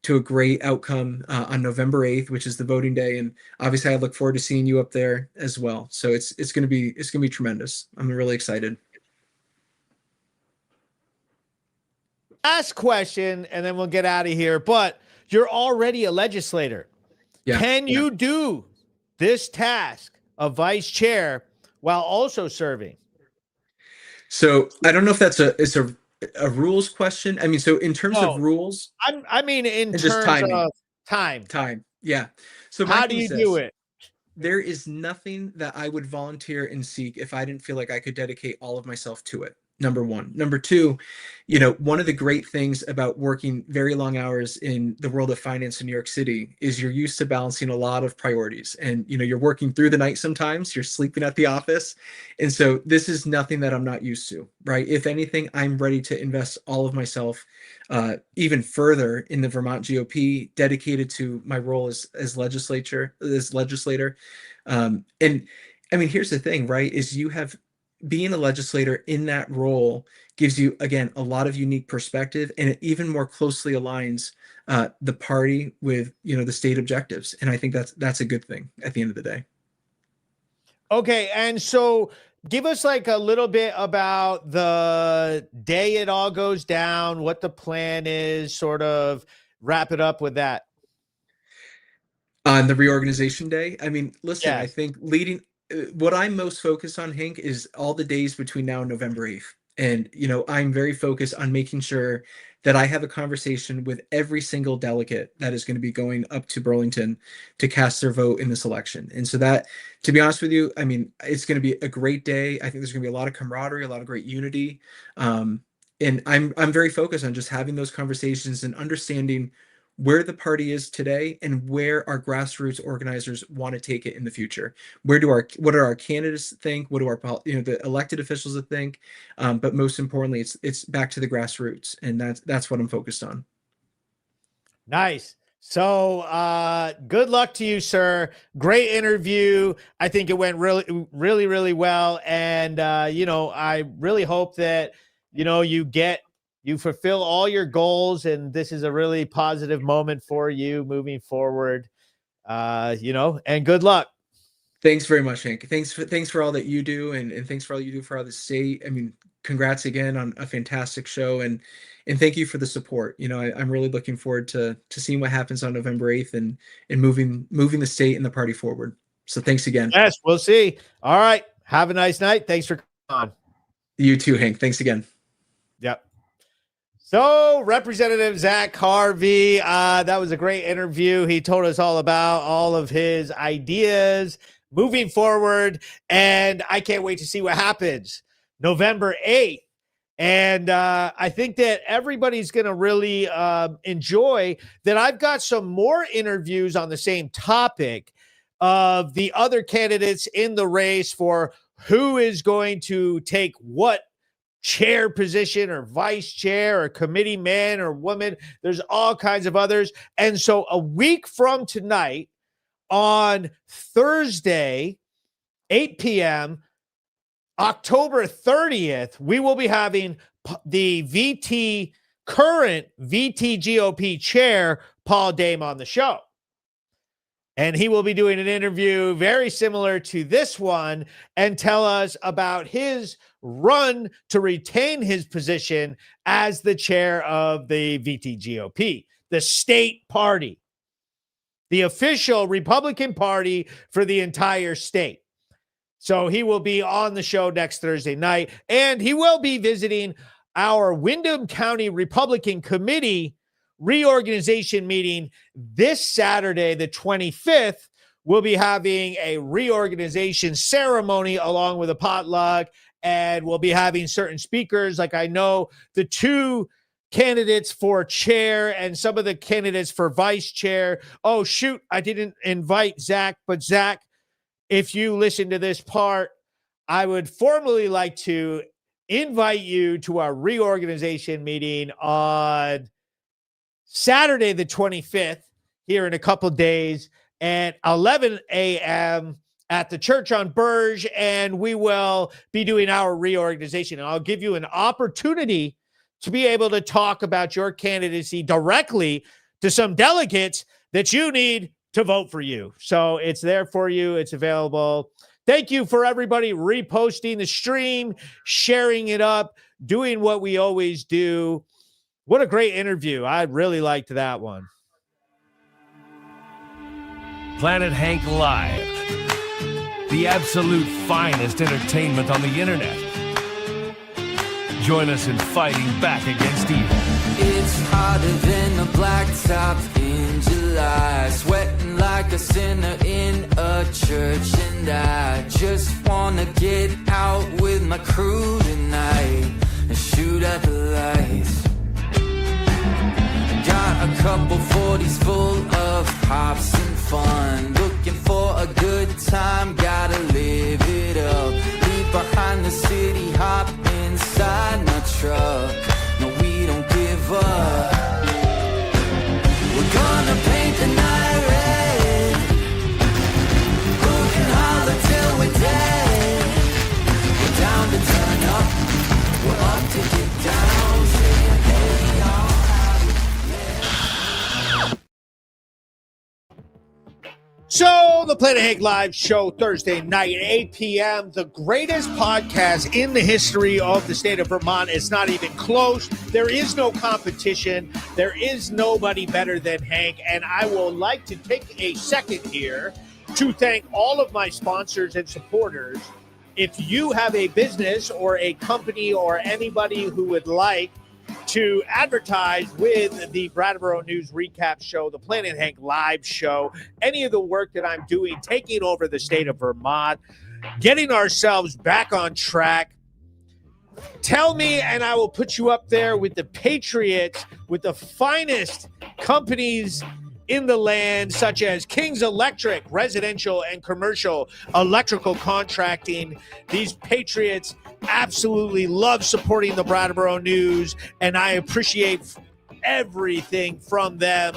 a great outcome on November 8th, which is the voting day. And obviously I look forward to seeing you up there as well. So it's going to be tremendous. I'm really excited. last question, and then we'll get out of here. But you're already a legislator. Yeah. Can you do this task of vice chair while also serving? So I don't know if that's a rules question. I mean, so in terms of No. rules, I mean, in and just terms timing. of time. Yeah. So my How thing do you is do this. it? There is nothing that I would volunteer and seek if I didn't feel like I could dedicate all of myself to it. Number one. Number two, one of the great things about working very long hours in the world of finance in New York City is you're used to balancing a lot of priorities. And, you're working through the night sometimes, you're sleeping at the office. And so this is nothing that I'm not used to, right? If anything, I'm ready to invest all of myself even further in the Vermont GOP, dedicated to my role as legislator. And I mean, here's the thing, right? Is being a legislator in that role gives you, again, a lot of unique perspective, and it even more closely aligns the party with, the state objectives. And I think that's a good thing at the end of the day. Okay. And so give us like a little bit about the day it all goes down, what the plan is, sort of wrap it up with that. On the reorganization day, I mean, listen, I Yes. think what I'm most focused on, Hank, is all the days between now and November 8th. And, I'm very focused on making sure that I have a conversation with every single delegate that is going to be going up to Burlington to cast their vote in this election. And so that, to be honest with you, I mean, it's going to be a great day. I think there's going to be a lot of camaraderie, a lot of great unity. And I'm very focused on just having those conversations and understanding where the party is today and where our grassroots organizers want to take it in the future. What do our candidates think? What do our the elected officials think? But most importantly, it's back to the grassroots, and that's what I'm focused on. Nice. So good luck to you, sir. Great interview. I think it went really, really, really well. And I really hope that you fulfill all your goals, and this is a really positive moment for you moving forward. And good luck. Thanks very much, Hank. Thanks for all that you do, and thanks for all you do for the state. I mean, congrats again on a fantastic show, and thank you for the support. I'm really looking forward to seeing what happens on November 8th and moving the state and the party forward. So thanks again. Yes, we'll see. All right. Have a nice night. Thanks for coming on. You too, Hank. Thanks again. Yep. So Representative Zach Harvey, that was a great interview. He told us all about all of his ideas moving forward, and I can't wait to see what happens November 8th. And I think that everybody's going to really enjoy that. I've got some more interviews on the same topic of the other candidates in the race for who is going to take what chair position or vice chair or committee man or woman. There's all kinds of others. And so a week from tonight, on Thursday, 8 p.m., October 30th, we will be having the current VTGOP chair, Paul Dame, on the show. And he will be doing an interview very similar to this one and tell us about his run to retain his position as the chair of the VTGOP, the state party, the official Republican Party for the entire state. So he will be on the show next Thursday night, and he will be visiting our Windham County Republican Committee reorganization meeting this Saturday, the 25th. We'll be having a reorganization ceremony along with a potluck, and we'll be having certain speakers. Like, I know the two candidates for chair and some of the candidates for vice chair. Oh, shoot, I didn't invite Zach, but Zach, if you listen to this part, I would formally like to invite you to our reorganization meeting on Saturday, the 25th, here in a couple days at 11 a.m. at the church on Burge, and we will be doing our reorganization. And I'll give you an opportunity to be able to talk about your candidacy directly to some delegates that you need to vote for you. So it's there for you. It's available. Thank you for everybody reposting the stream, sharing it up, doing what we always do. What a great interview. I really liked that one. Planet Hank Live. The absolute finest entertainment on the internet. Join us in fighting back against evil. It's hotter than a blacktop in July, sweating like a sinner in a church, and I just wanna get out with my crew tonight and shoot at the lights. Got a couple 40s full of hops and fun, looking for a good time, gotta live it up. Leave behind the city, hop inside my truck. No, we don't give up. We're gonna paint the night red. Broken holler till we're dead. We're down to turn up. We're up to get down. Saying, hey, y'all. So, the Planet Hank Live show Thursday night at 8 p.m. The greatest podcast in the history of the state of Vermont. It's not even close. There is no competition. There is nobody better than Hank. And I would like to take a second here to thank all of my sponsors and supporters. If you have a business or a company or anybody who would like to advertise with the Brattleboro News Recap Show, the Planet Hank Live Show, any of the work that I'm doing, taking over the state of Vermont, getting ourselves back on track, tell me and I will put you up there with the Patriots, with the finest companies in the land, such as King's Electric, residential and commercial electrical contracting. These Patriots absolutely love supporting the Brattleboro News, and I appreciate everything from them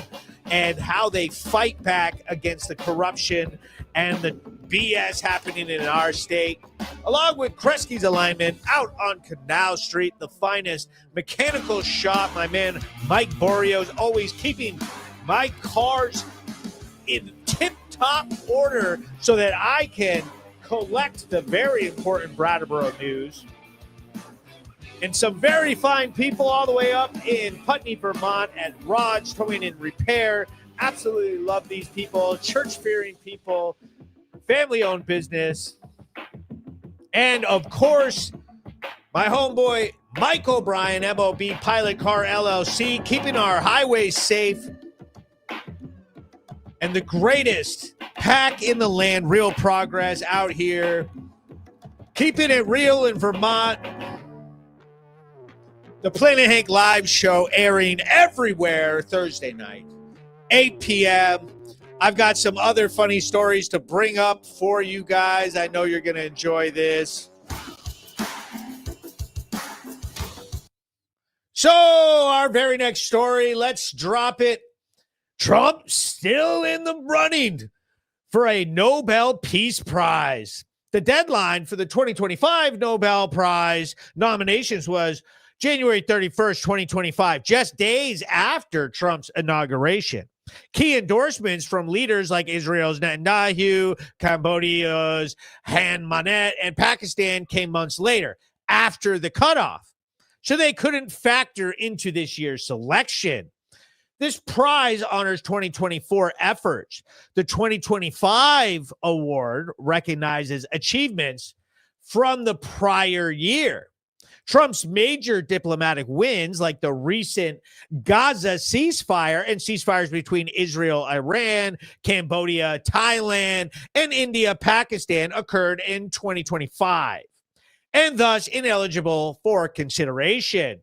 and how they fight back against the corruption and the BS happening in our state. Along with Kresge's Alignment out on Canal Street, the finest mechanical shop. My man Mike Borio's always keeping my cars in tip-top order so that I can collect the very important Brattleboro news. And some very fine people all the way up in Putney, Vermont at Rod's Towing and Repair. Absolutely love these people. Church-fearing people. Family-owned business. And, of course, my homeboy Mike O'Brien, MOB Pilot Car LLC, keeping our highways safe. And the greatest pack in the land, Real Progress, out here. Keeping it real in Vermont. The Planet Hank Live show airing everywhere Thursday night, 8 p.m. I've got some other funny stories to bring up for you guys. I know you're going to enjoy this. So, our very next story, let's drop it. Trump still in the running for a Nobel Peace Prize. The deadline for the 2025 Nobel Prize nominations was January 31st, 2025, just days after Trump's inauguration. Key endorsements from leaders like Israel's Netanyahu, Cambodia's Han Manet, and Pakistan came months later, after the cutoff. So they couldn't factor into this year's selection. This prize honors 2024 efforts. The 2025 award recognizes achievements from the prior year. Trump's major diplomatic wins, like the recent Gaza ceasefire and ceasefires between Israel, Iran, Cambodia, Thailand, and India, Pakistan, occurred in 2025, and thus ineligible for consideration.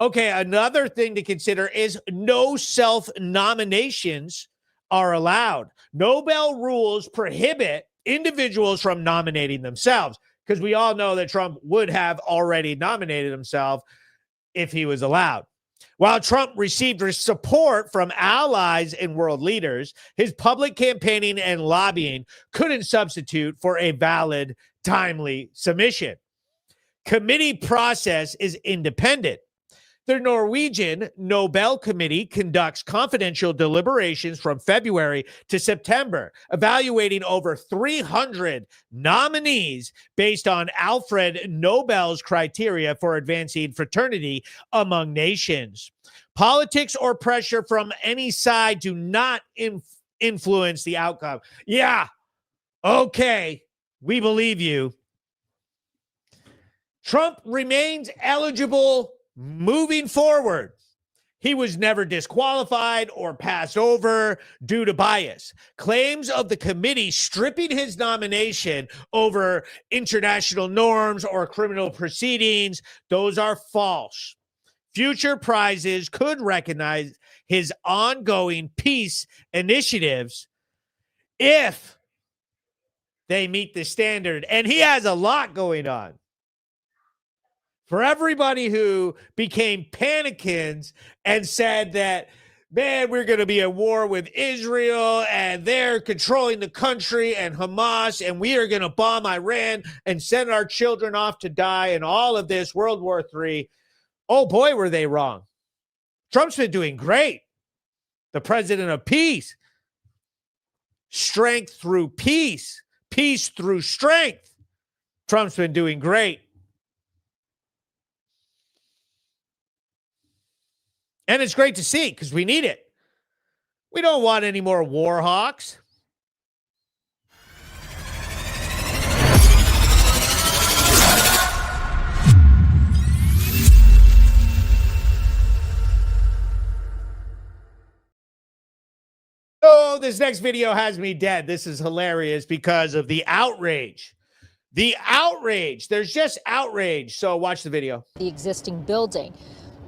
Okay, another thing to consider is no self-nominations are allowed. Nobel rules prohibit individuals from nominating themselves, because we all know that Trump would have already nominated himself if he was allowed. While Trump received support from allies and world leaders, his public campaigning and lobbying couldn't substitute for a valid, timely submission. Committee process is independent. The Norwegian Nobel Committee conducts confidential deliberations from February to September, evaluating over 300 nominees based on Alfred Nobel's criteria for advancing fraternity among nations. Politics or pressure from any side do not influence the outcome. Yeah, okay, we believe you. Trump remains eligible moving forward. He was never disqualified or passed over due to bias. Claims of the committee stripping his nomination over international norms or criminal proceedings, those are false. Future prizes could recognize his ongoing peace initiatives if they meet the standard. And he has a lot going on. For everybody who became panicans and said that, man, we're going to be at war with Israel and they're controlling the country and Hamas and we are going to bomb Iran and send our children off to die and all of this, World War III. Oh boy, were they wrong. Trump's been doing great. The president of peace. Strength through peace. Peace through strength. Trump's been doing great. And it's great to see because we need it. We don't want any more war hawks. Oh, this next video has me dead. This is hilarious because of the outrage. The outrage. There's just outrage. So watch the video. The existing building.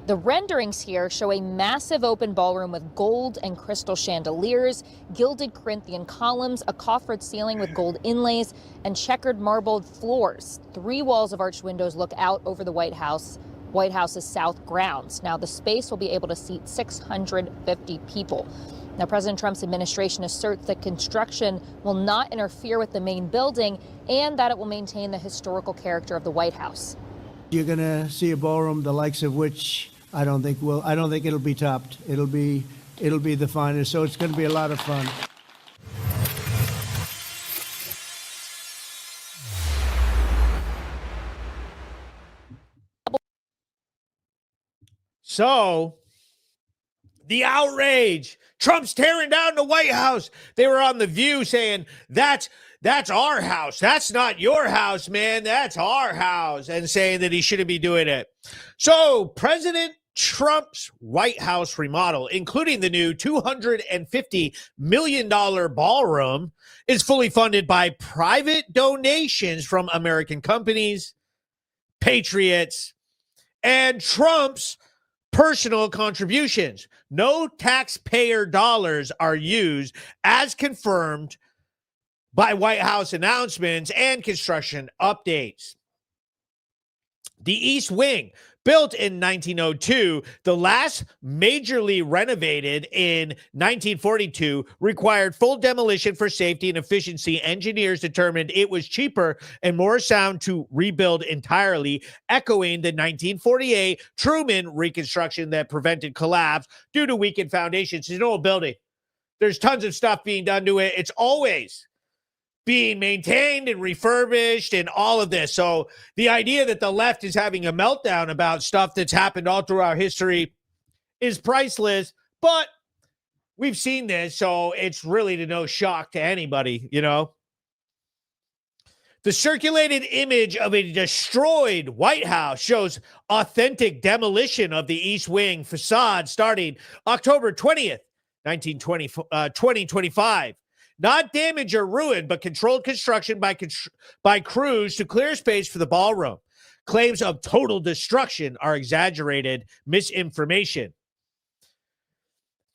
The renderings here show a massive open ballroom with gold and crystal chandeliers, gilded Corinthian columns, a coffered ceiling with gold inlays, and checkered marbled floors. 3 walls of arched windows look out over the White House's south grounds. Now, the space will be able to seat 650 people. Now, President Trump's administration asserts that construction will not interfere with the main building and that it will maintain the historical character of the White House. You're going to see a ballroom the likes of which I don't think it'll be topped. It'll be the finest. So it's going to be a lot of fun. So the outrage. Trump's tearing down the White House. They were on The View saying, that's our house. That's not your house, man. That's our house. And saying that he shouldn't be doing it. So President Trump's White House remodel, including the new $250 million ballroom, is fully funded by private donations from American companies, patriots, and Trump's personal contributions. No taxpayer dollars are used, as confirmed by White House announcements and construction updates. The East Wing, built in 1902, the last majorly renovated in 1942, required full demolition for safety and efficiency. Engineers determined it was cheaper and more sound to rebuild entirely, echoing the 1948 Truman reconstruction that prevented collapse due to weakened foundations. It's an old building. There's tons of stuff being done to it. It's always being maintained and refurbished and all of this. So the idea that the left is having a meltdown about stuff that's happened all throughout history is priceless, but we've seen this, so it's really to no shock to anybody, you know. The circulated image of a destroyed White House shows authentic demolition of the East Wing facade starting October 20th, 2025. Not damage or ruin, but controlled construction by crews to clear space for the ballroom. Claims of total destruction are exaggerated misinformation.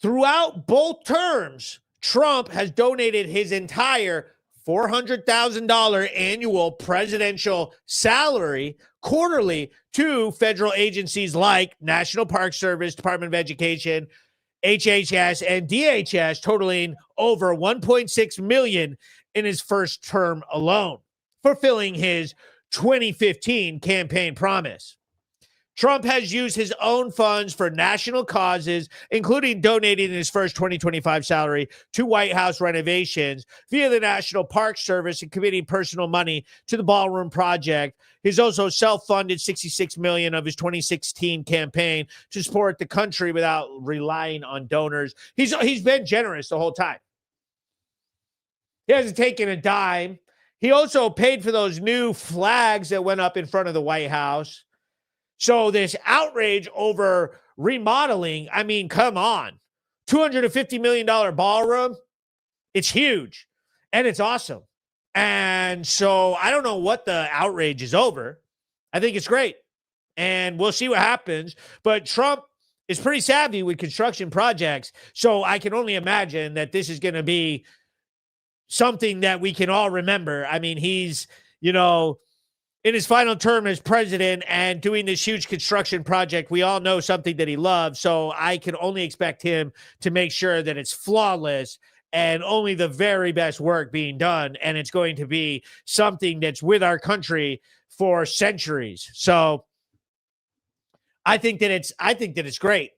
Throughout both terms, Trump has donated his entire $400,000 annual presidential salary quarterly to federal agencies like National Park Service, Department of Education, HHS, and DHS, totaling over $1.6 million in his first term alone, fulfilling his 2015 campaign promise. Trump has used his own funds for national causes, including donating his first 2025 salary to White House renovations via the National Park Service and committing personal money to the ballroom project. He's also self-funded $66 million of his 2016 campaign to support the country without relying on donors. He's been generous the whole time. He hasn't taken a dime. He also paid for those new flags that went up in front of the White House. So this outrage over remodeling, I mean, come on. $250 million ballroom, it's huge, and it's awesome. And so I don't know what the outrage is over. I think it's great, and we'll see what happens. But Trump is pretty savvy with construction projects, so I can only imagine that this is going to be something that we can all remember. I mean, he's, in his final term as president and doing this huge construction project. We all know something that he loves, so I can only expect him to make sure that it's flawless and only the very best work being done, and it's going to be something that's with our country for centuries. So I think that it's great.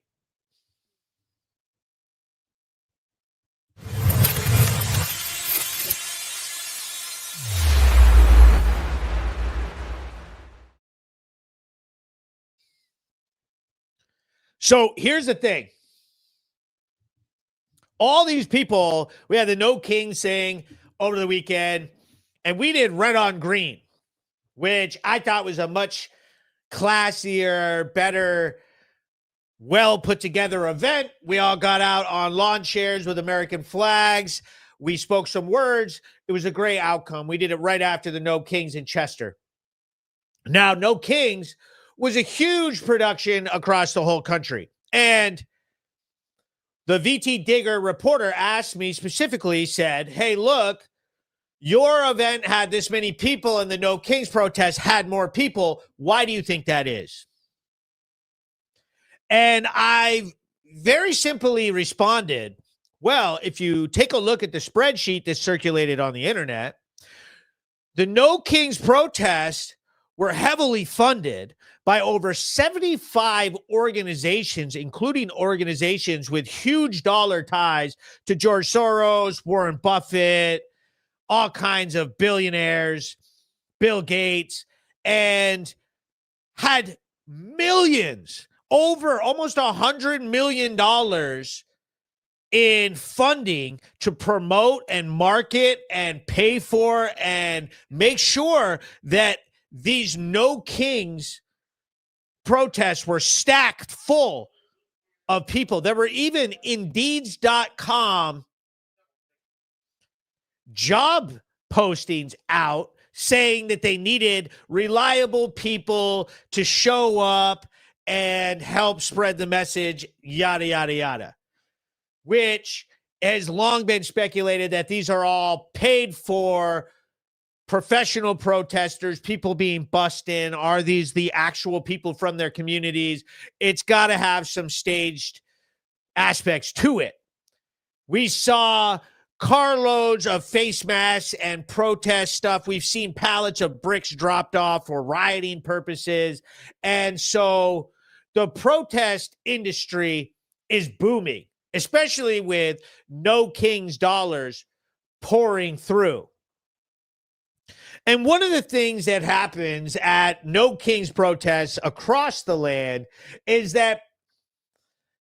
So here's the thing. All these people, we had the No King thing over the weekend, and we did Red on Green, which I thought was a much classier, better, well put together event. We all got out on lawn chairs with American flags. We spoke some words. It was a great outcome. We did it right after the No Kings in Chester. Now, No Kings was a huge production across the whole country. And the VT Digger reporter asked me specifically, said, hey, look, your event had this many people and the No Kings protest had more people. Why do you think that is? And I very simply responded, well, if you take a look at the spreadsheet that circulated on the internet, the No Kings protests were heavily funded by over 75 organizations, including organizations with huge dollar ties to George Soros, Warren Buffett, all kinds of billionaires, Bill Gates, and had millions, over almost $100 million in funding to promote and market and pay for and make sure that these No Kings protests were stacked full of people. There were even Indeeds.com job postings out saying that they needed reliable people to show up and help spread the message, yada, yada, yada, which has long been speculated that these are all paid for professional protesters, people being bussed in. Are these the actual people from their communities? It's got to have some staged aspects to it. We saw carloads of face masks and protest stuff. We've seen pallets of bricks dropped off for rioting purposes. And so the protest industry is booming, especially with No Kings dollars pouring through. And one of the things that happens at No Kings protests across the land is that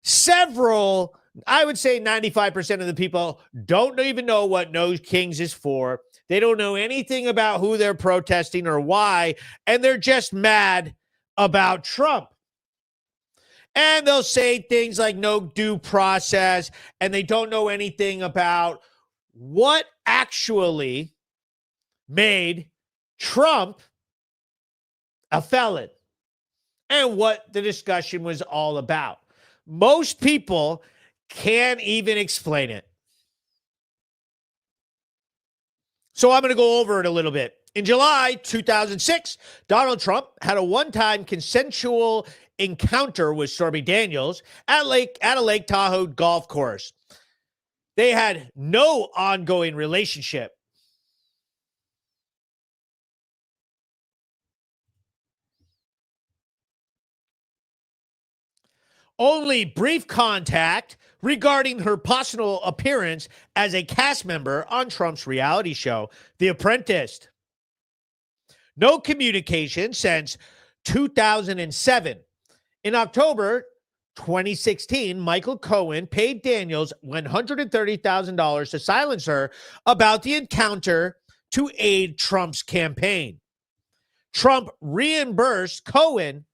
several, I would say 95% of the people don't even know what No Kings is for. They don't know anything about who they're protesting or why, and they're just mad about Trump. And they'll say things like no due process, and they don't know anything about what actually made Trump a felon and what the discussion was all about. Most people can't even explain it. So I'm going to go over it a little bit. In July 2006, Donald Trump had a one-time consensual encounter with Stormy Daniels at a Lake Tahoe golf course. They had no ongoing relationship. only brief contact regarding her possible appearance as a cast member on Trump's reality show, The Apprentice. No communication since 2007. In October 2016, Michael Cohen paid Daniels $130,000 to silence her about the encounter to aid Trump's campaign. Trump reimbursed Cohen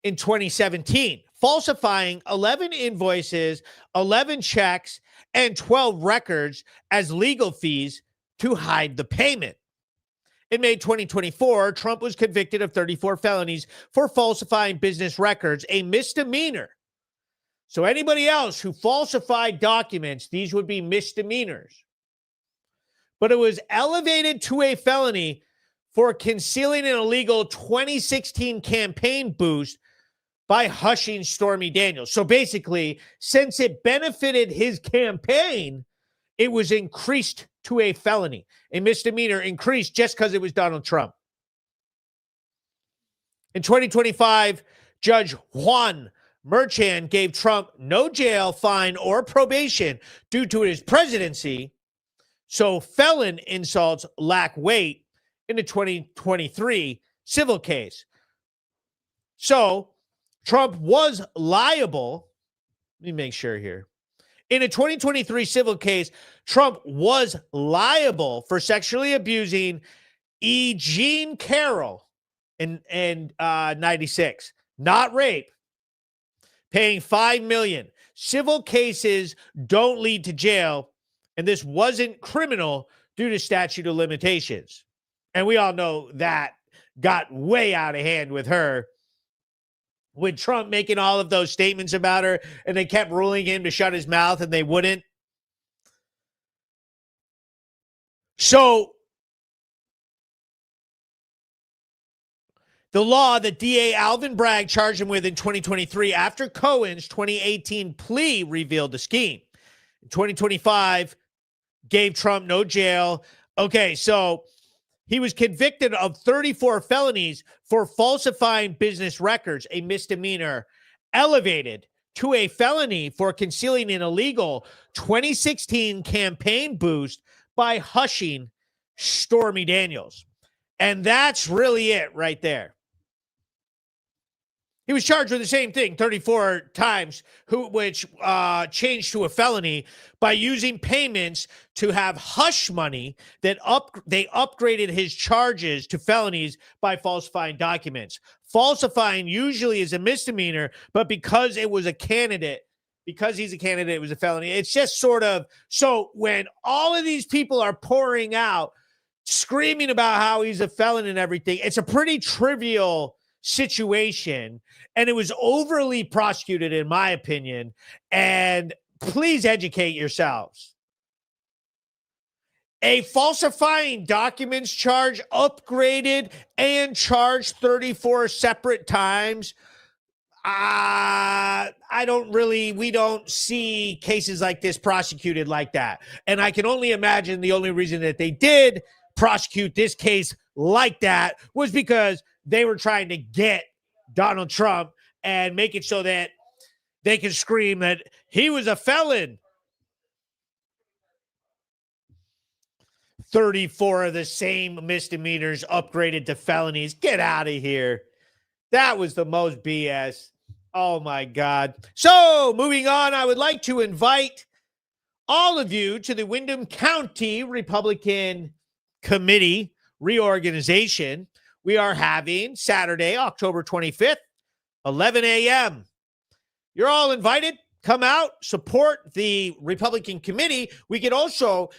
in 2017, falsifying 11 invoices, 11 checks, and 12 records as legal fees to hide the payment. In May 2024, Trump was convicted of 34 felonies for falsifying business records, a misdemeanor. So anybody else who falsified documents, these would be misdemeanors. But it was elevated to a felony for concealing an illegal 2016 campaign boost by hushing Stormy Daniels. So basically, since it benefited his campaign, it was increased to a felony. A misdemeanor increased just because it was Donald Trump. In 2025, Judge Juan Merchan gave Trump no jail, fine, or probation due to his presidency, so felon insults lack weight in the 2023 civil case. So Trump was liable. Let me make sure here. In a 2023 civil case, Trump was liable for sexually abusing E. Jean Carroll in 96, not rape, paying $5 million. Civil cases don't lead to jail, and this wasn't criminal due to statute of limitations. And we all know that got way out of hand with her, with Trump making all of those statements about her, and they kept ruling him to shut his mouth, and they wouldn't. So the law that DA Alvin Bragg charged him with in 2023 after Cohen's 2018 plea revealed the scheme. In 2025, gave Trump no jail. Okay, so he was convicted of 34 felonies for falsifying business records, a misdemeanor, elevated to a felony for concealing an illegal 2016 campaign boost by hushing Stormy Daniels. And that's really it right there. He was charged with the same thing 34 times, which changed to a felony by using payments to have hush money that they upgraded his charges to felonies by falsifying documents. Falsifying usually is a misdemeanor, but because it was a candidate, because he's a candidate, it was a felony. It's just sort of, so when all of these people are pouring out, screaming about how he's a felon and everything, it's a pretty trivial situation, and it was overly prosecuted, in my opinion. And please educate yourselves. A falsifying documents charge upgraded and charged 34 separate times. We don't see cases like this prosecuted like that. And I can only imagine the only reason that they did prosecute this case like that was because they were trying to get Donald Trump and make it so that they can scream that he was a felon. 34 of the same misdemeanors upgraded to felonies. Get out of here. That was the most BS. Oh, my God. So, moving on, I would like to invite all of you to the Windham County Republican Committee reorganization. We are having Saturday, October 25th, 11 a.m. You're all invited. Come out, support the Republican Committee. We can also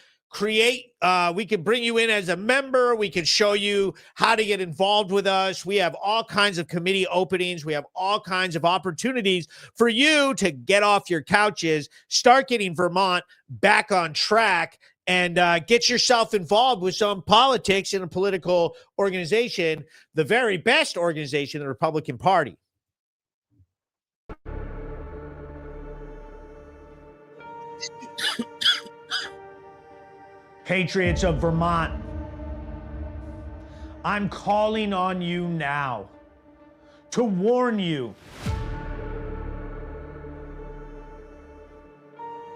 we can bring you in as a member. We can show you how to get involved with us. We have all kinds of committee openings. We have all kinds of opportunities for you to get off your couches, start getting Vermont back on track, and get yourself involved with some politics in a political organization, the very best organization, the Republican Party. Patriots of Vermont, I'm calling on you now to warn you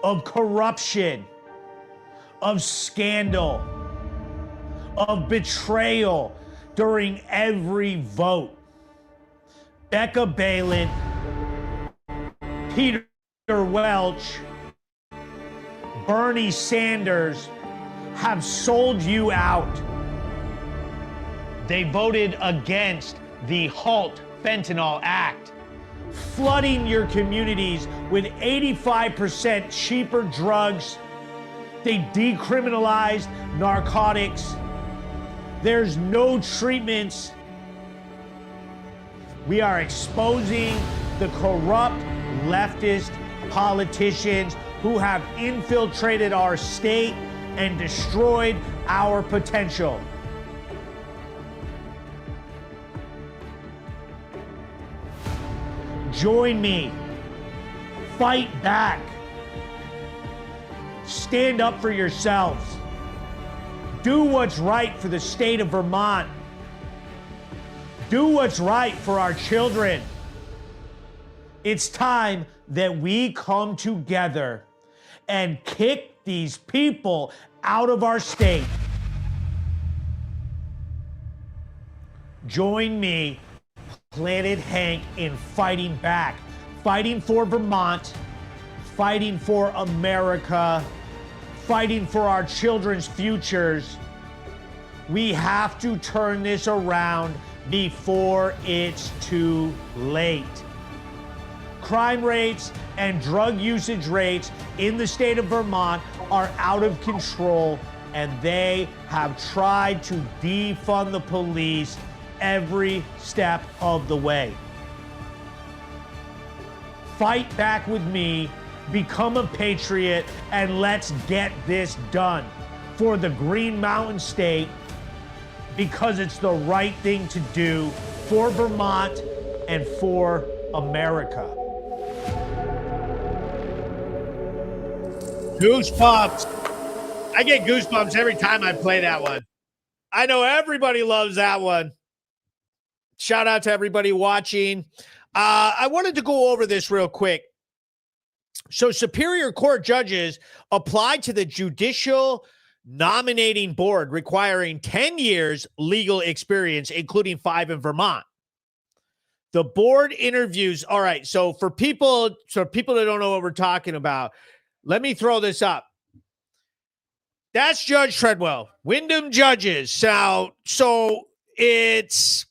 of corruption, of scandal, of betrayal during every vote. Becca Balin, Peter Welch, Bernie Sanders have sold you out. They voted against the HALT Fentanyl Act, flooding your communities with 85% cheaper drugs. They decriminalized narcotics. There's no treatments. We are exposing the corrupt leftist politicians who have infiltrated our state and destroyed our potential. Join me. Fight back. Stand up for yourselves. Do what's right for the state of Vermont. Do what's right for our children. It's time that we come together and kick these people out of our state. Join me, Planet Hank, in fighting back, fighting for Vermont, fighting for America, fighting for our children's futures. We have to turn this around before it's too late. Crime rates and drug usage rates in the state of Vermont are out of control, and they have tried to defund the police every step of the way. Fight back with me, become a patriot, and let's get this done for the Green Mountain State, because it's the right thing to do for Vermont and for America. Goosebumps. I get goosebumps every time I play that one. I know everybody loves that one. Shout out to everybody watching. I wanted to go over this real quick. So Superior Court judges applied to the Judicial Nominating Board requiring 10 years legal experience, including 5 in Vermont. The board interviews. All right. So for people that don't know what we're talking about, let me throw this up. That's Judge Treadwell, Wyndham judges. So it's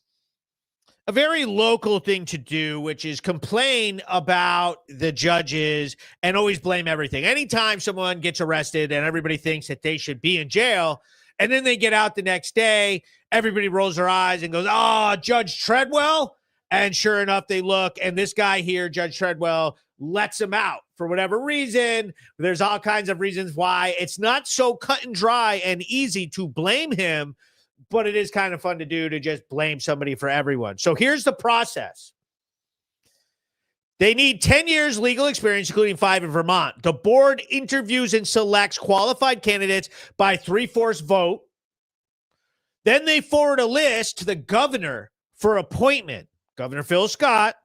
a very local thing to do, which is complain about the judges and always blame everything. Anytime someone gets arrested and everybody thinks that they should be in jail, and then they get out the next day, everybody rolls their eyes and goes, "Oh, Judge Treadwell." And sure enough, they look, and this guy here, Judge Treadwell, lets him out for whatever reason. There's all kinds of reasons why. It's not so cut and dry and easy to blame him, but it is kind of fun to do, to just blame somebody for everyone. So here's the process. They need 10 years legal experience, including 5 in Vermont. The board interviews and selects qualified candidates by 3/4 vote. Then they forward a list to the governor for appointment, Governor Phil Scott,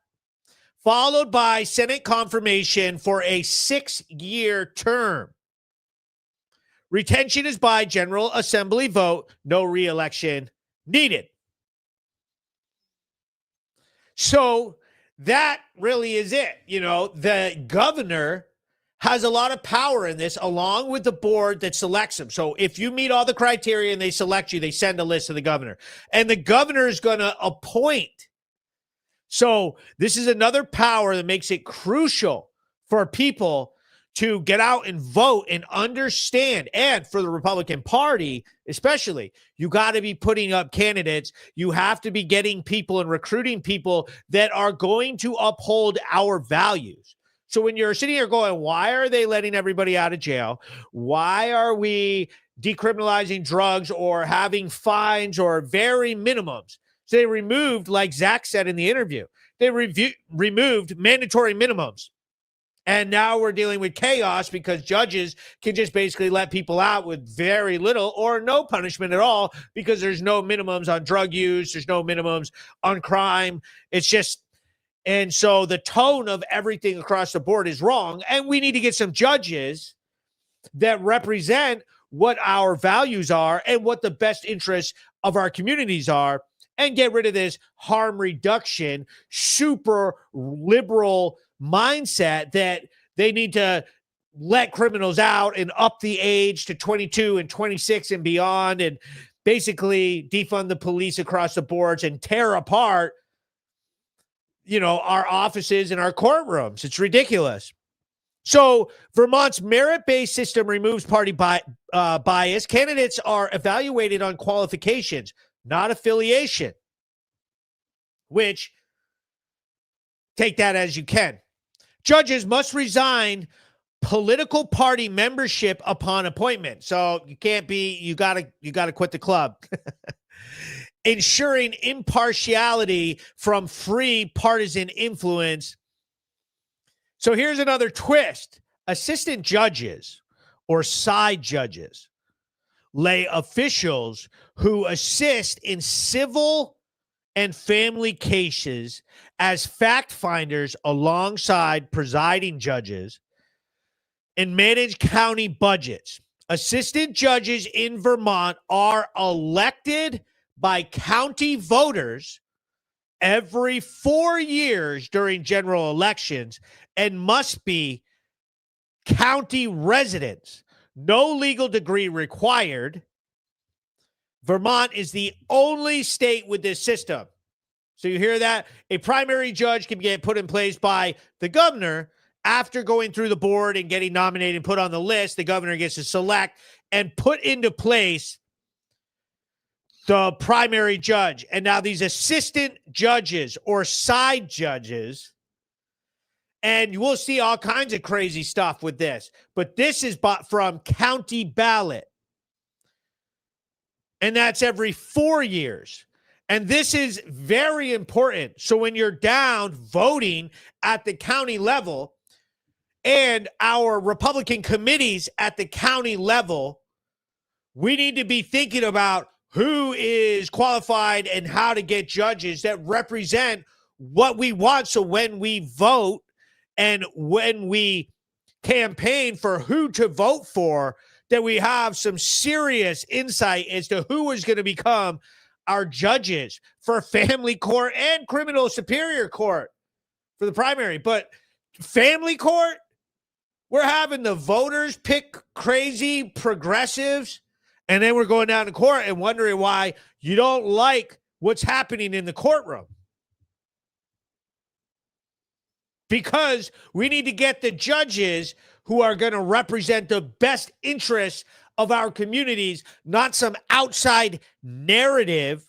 followed by Senate confirmation for a 6-year term. Retention is by General Assembly vote, no re-election needed. So that really is it. You know, the governor has a lot of power in this, along with the board that selects them. So if you meet all the criteria and they select you, they send a list to the governor. And the governor is going to appoint. So this is another power that makes it crucial for people to get out and vote and understand. And for the Republican Party, especially, you got to be putting up candidates. You have to be getting people and recruiting people that are going to uphold our values. So when you're sitting here going, why are they letting everybody out of jail? Why are we decriminalizing drugs or having fines or very minimums? So they removed, like Zach said in the interview, they removed mandatory minimums. And now we're dealing with chaos because judges can just basically let people out with very little or no punishment at all, because there's no minimums on drug use. There's no minimums on crime. It's just, And so the tone of everything across the board is wrong. And we need to get some judges that represent what our values are and what the best interests of our communities are, and get rid of this harm reduction, super liberal mindset that they need to let criminals out and up the age to 22 and 26 and beyond, and basically defund the police across the boards and tear apart, our offices and our courtrooms. It's ridiculous. So Vermont's merit-based system removes party bias. Candidates are evaluated on qualifications, not affiliation, which take that as you can. Judges must resign political party membership upon appointment. So you can't be, you gotta quit the club. Ensuring impartiality from free partisan influence. So here's another twist. Assistant judges or side judges, lay officials who assist in civil and family cases as fact finders alongside presiding judges, and manage county budgets. Assistant judges in Vermont are elected by county voters every 4 years during general elections and must be county residents. No legal degree required. Vermont is the only state with this system. So you hear that? A primary judge can get put in place by the governor. After going through the board and getting nominated and put on the list, the governor gets to select and put into place the primary judge. And now these assistant judges or side judges, and you will see all kinds of crazy stuff with this, but this is from county ballot. And that's every 4 years. And this is very important. So when you're down voting at the county level, and our Republican committees at the county level, we need to be thinking about who is qualified and how to get judges that represent what we want. So when we vote and when we campaign for who to vote for, that we have some serious insight as to who is going to become our judges for family court and criminal superior court for the primary. But family court, we're having the voters pick crazy progressives, and then we're going down to court and wondering why you don't like what's happening in the courtroom. Because we need to get the judges who are going to represent the best interests of our communities, not some outside narrative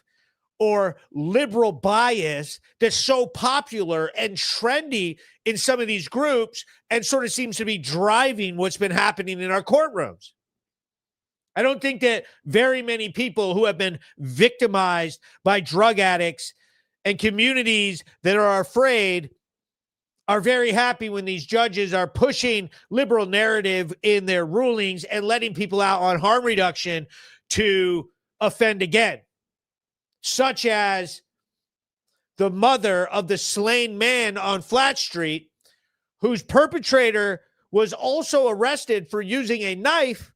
or liberal bias that's so popular and trendy in some of these groups and sort of seems to be driving what's been happening in our courtrooms. I don't think that very many people who have been victimized by drug addicts and communities that are afraid are very happy when these judges are pushing liberal narrative in their rulings and letting people out on harm reduction to offend again, such as the mother of the slain man on Flat Street, whose perpetrator was also arrested for using a knife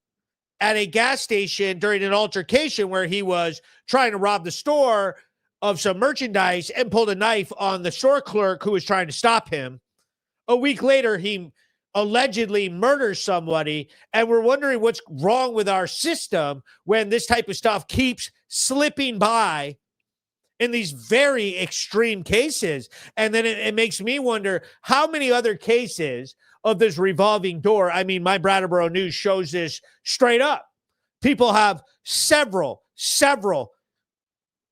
at a gas station during an altercation where he was trying to rob the store of some merchandise and pulled a knife on the store clerk who was trying to stop him. A week later, he allegedly murders somebody, and we're wondering what's wrong with our system when this type of stuff keeps slipping by in these very extreme cases. And then it makes me wonder how many other cases of this revolving door. I mean, my Brattleboro News shows this straight up. People have several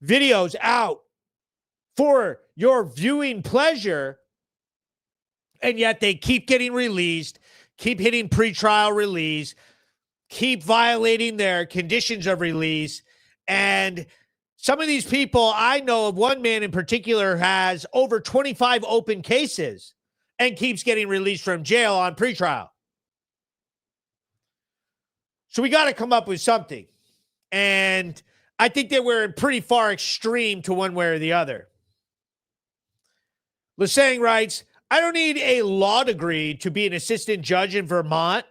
videos out for your viewing pleasure, and yet they keep getting released, keep hitting pretrial release, keep violating their conditions of release. And some of these people, I know of one man in particular, has over 25 open cases and keeps getting released from jail on pretrial. So we got to come up with something. And I think that we're pretty far extreme to one way or the other. Lesang writes, I don't need a law degree to be an assistant judge in Vermont.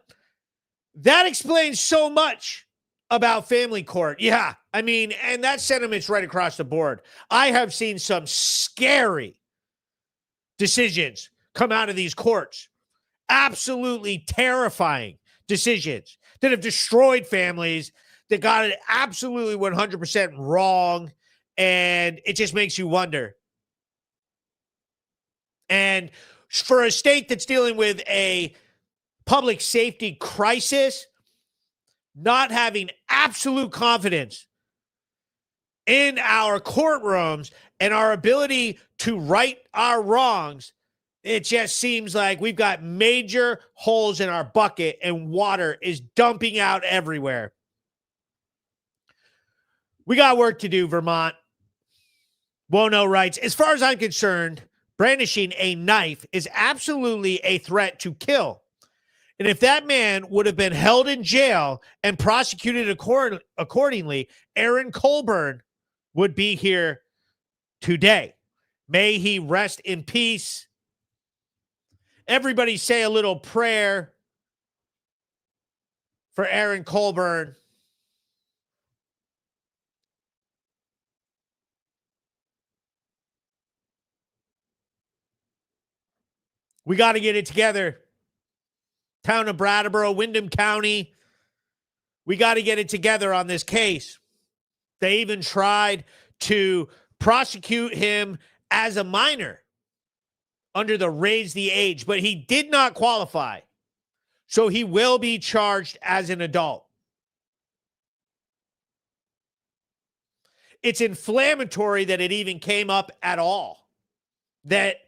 That explains so much about family court. Yeah, I mean, and that sentiment's right across the board. I have seen some scary decisions come out of these courts. Absolutely terrifying decisions that have destroyed families, that got it absolutely 100% wrong. And it just makes you wonder. And for a state that's dealing with a public safety crisis, not having absolute confidence in our courtrooms and our ability to right our wrongs, it just seems like we've got major holes in our bucket and water is dumping out everywhere. We got work to do, Vermont. Wono writes, as far as I'm concerned, brandishing a knife is absolutely a threat to kill. And if that man would have been held in jail and prosecuted accordingly, Aaron Colburn would be here today. May he rest in peace. Everybody say a little prayer for Aaron Colburn. We got to get it together. Town of Brattleboro, Windham County. We got to get it together on this case. They even tried to prosecute him as a minor under the raise the age, but he did not qualify. So he will be charged as an adult. It's inflammatory that it even came up at all, that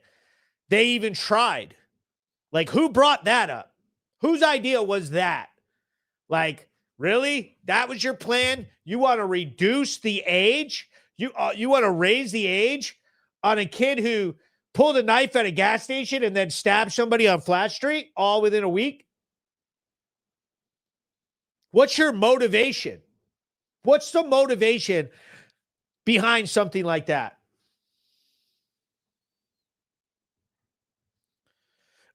they even tried. Like, who brought that up? Whose idea was that? Like, really? That was your plan? You want to reduce the age? You want to raise the age on a kid who pulled a knife at a gas station and then stabbed somebody on Flat Street all within a week? What's your motivation? What's the motivation behind something like that?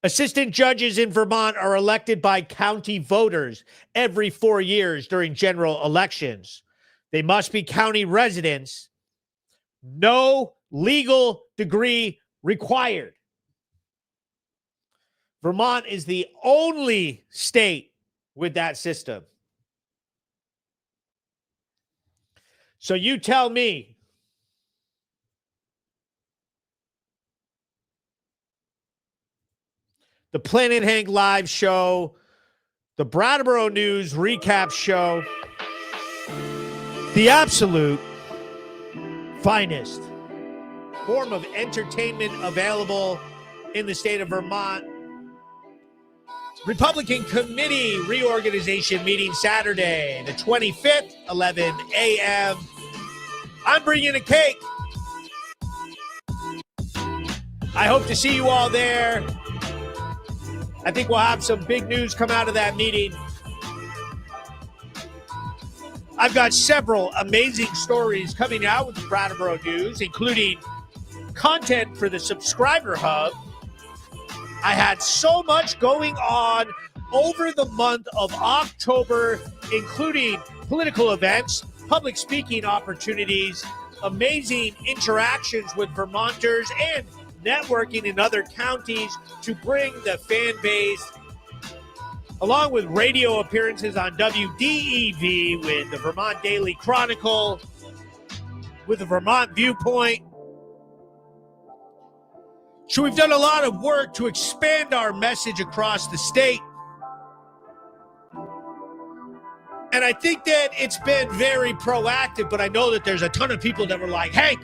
Assistant judges in Vermont are elected by county voters every 4 years during general elections. They must be county residents. No legal degree required. Vermont is the only state with that system. So you tell me, the Planet Hank Live show, the Brattleboro News recap show, the absolute finest form of entertainment available in the state of Vermont. Republican Committee reorganization meeting Saturday, the 25th, 11 a.m. I'm bringing a cake. I hope to see you all there. I think we'll have some big news come out of that meeting. I've got several amazing stories coming out with the Brattleboro News, including content for the Subscriber Hub. I had so much going on over the month of October, including political events, public speaking opportunities, amazing interactions with Vermonters, and networking in other counties to bring the fan base, along with radio appearances on WDEV with the Vermont Daily Chronicle, with the Vermont Viewpoint. So we've done a lot of work to expand our message across the state. And I think that it's been very proactive, but I know that there's a ton of people that were like, hey,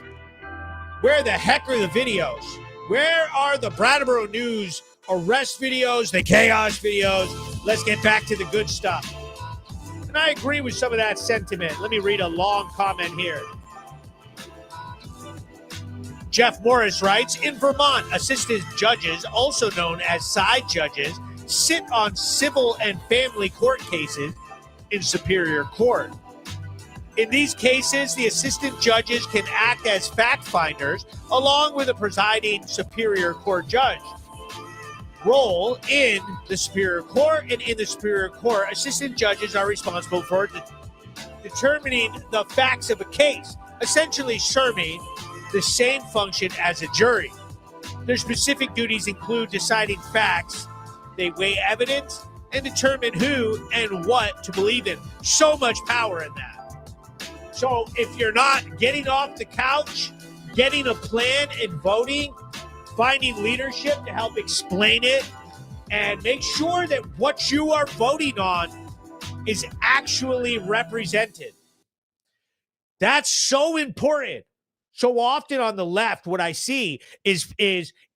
where the heck are the videos? Where are the Brattleboro News arrest videos, the chaos videos? Let's get back to the good stuff. And I agree with some of that sentiment. Let me read a long comment here. Jeff Morris writes, in Vermont, assistant judges, also known as side judges, sit on civil and family court cases in Superior Court. In these cases, the assistant judges can act as fact finders along with a presiding Superior Court judge. Role in the Superior Court, and in the Superior Court, assistant judges are responsible for determining the facts of a case, essentially serving the same function as a jury. Their specific duties include deciding facts. They weigh evidence and determine who and what to believe in. So much power in that. So if you're not getting off the couch, getting a plan and voting, finding leadership to help explain it, and make sure that what you are voting on is actually represented. That's so important. So often on the left, what I see is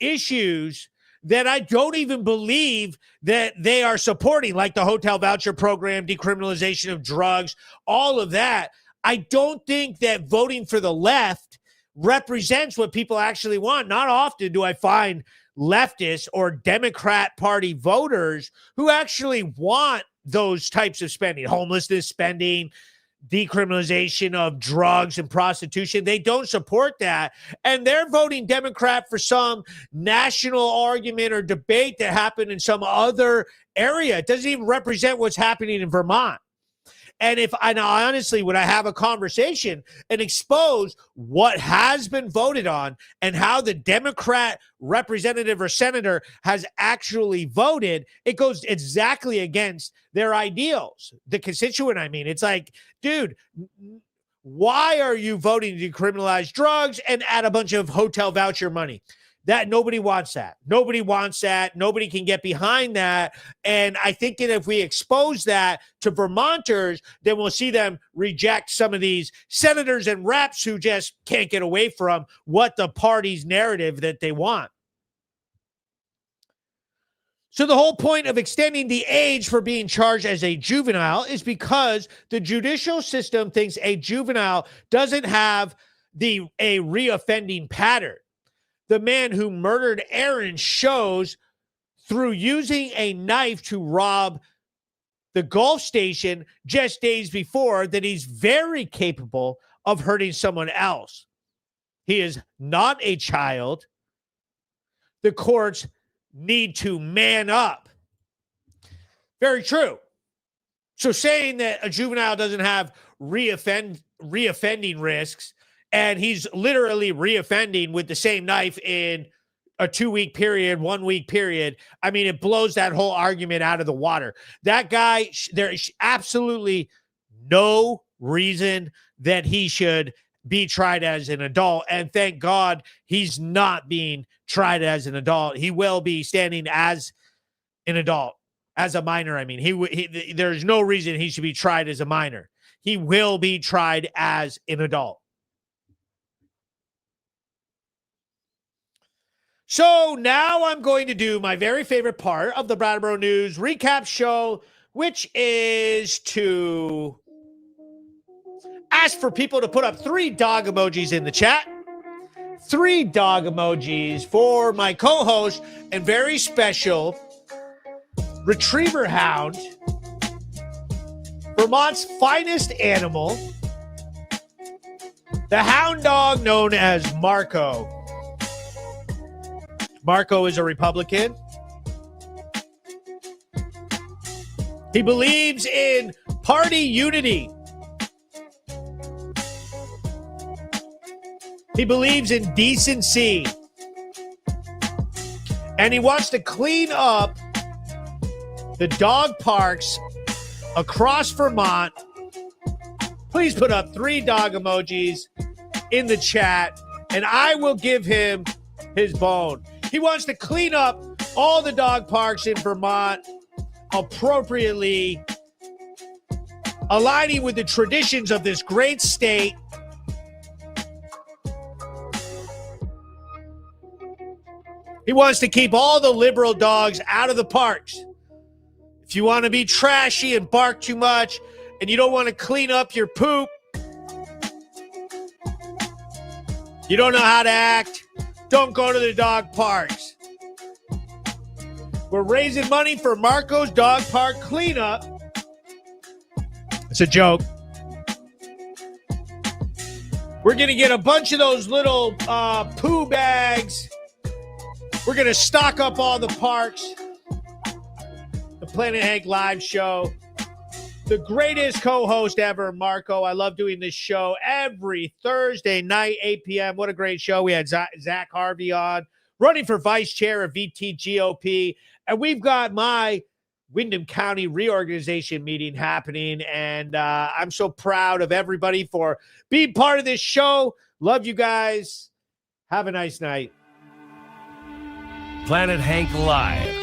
issues that I don't even believe that they are supporting, like the hotel voucher program, decriminalization of drugs, all of that. I don't think that voting for the left represents what people actually want. Not often do I find leftist or Democrat Party voters who actually want those types of spending, homelessness spending, decriminalization of drugs and prostitution. They don't support that. And they're voting Democrat for some national argument or debate that happened in some other area. It doesn't even represent what's happening in Vermont. And honestly, when I have a conversation and expose what has been voted on and how the Democrat representative or senator has actually voted, it goes exactly against their ideals. The constituent, I mean, it's like, dude, why are you voting to decriminalize drugs and add a bunch of hotel voucher money? That nobody wants that. Nobody wants that. Nobody can get behind that. And I think that if we expose that to Vermonters, then we'll see them reject some of these senators and reps who just can't get away from what the party's narrative that they want. So the whole point of extending the age for being charged as a juvenile is because the judicial system thinks a juvenile doesn't have a reoffending pattern. The man who murdered Aaron shows through using a knife to rob the Gulf station just days before that he's very capable of hurting someone else. He is not a child. The courts need to man up. Very true. So saying that a juvenile doesn't have reoffending risks, and he's literally reoffending with the same knife in a 2-week period, 1 week period. I mean, it blows that whole argument out of the water. That guy, there's absolutely no reason that he should be tried as an adult. And thank God he's not being tried as an adult. He will be standing as an adult, as a minor. I mean, there's no reason he should be tried as a minor. He will be tried as an adult. So now I'm going to do my very favorite part of the Brattleboro News recap show, which is to ask for people to put up 3 dog emojis in the chat. 3 dog emojis for my co-host and very special retriever hound, Vermont's finest animal, the hound dog known as Marco. Marco is a Republican. He believes in party unity. He believes in decency. And he wants to clean up the dog parks across Vermont. Please put up 3 dog emojis in the chat, and I will give him his bone. He wants to clean up all the dog parks in Vermont appropriately, aligning with the traditions of this great state. He wants to keep all the liberal dogs out of the parks. If you want to be trashy and bark too much and you don't want to clean up your poop, you don't know how to act, don't go to the dog parks. We're raising money for Marco's dog park cleanup. It's a joke. We're going to get a bunch of those little poo bags. We're going to stock up all the parks. The Planet Hank live show. The greatest co-host ever, Marco. I love doing this show every Thursday night, 8 p.m. What a great show. We had Zach Harvey on, running for vice chair of VTGOP. And we've got my Windham County reorganization meeting happening. And I'm so proud of everybody for being part of this show. Love you guys. Have a nice night. Planet Hank Live.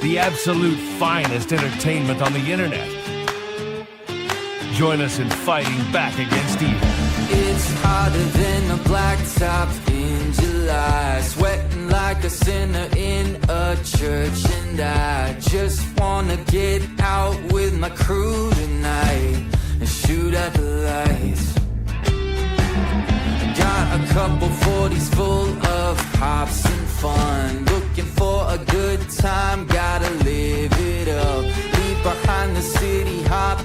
The absolute finest entertainment on the internet. Join us in fighting back against evil. It's hotter than a blacktop in July, sweating like a sinner in a church, and I just wanna get out with my crew tonight and shoot at the lights. Got a couple 40s full of hops and fun, looking for a good time, gotta live it up. Leave behind the city, hop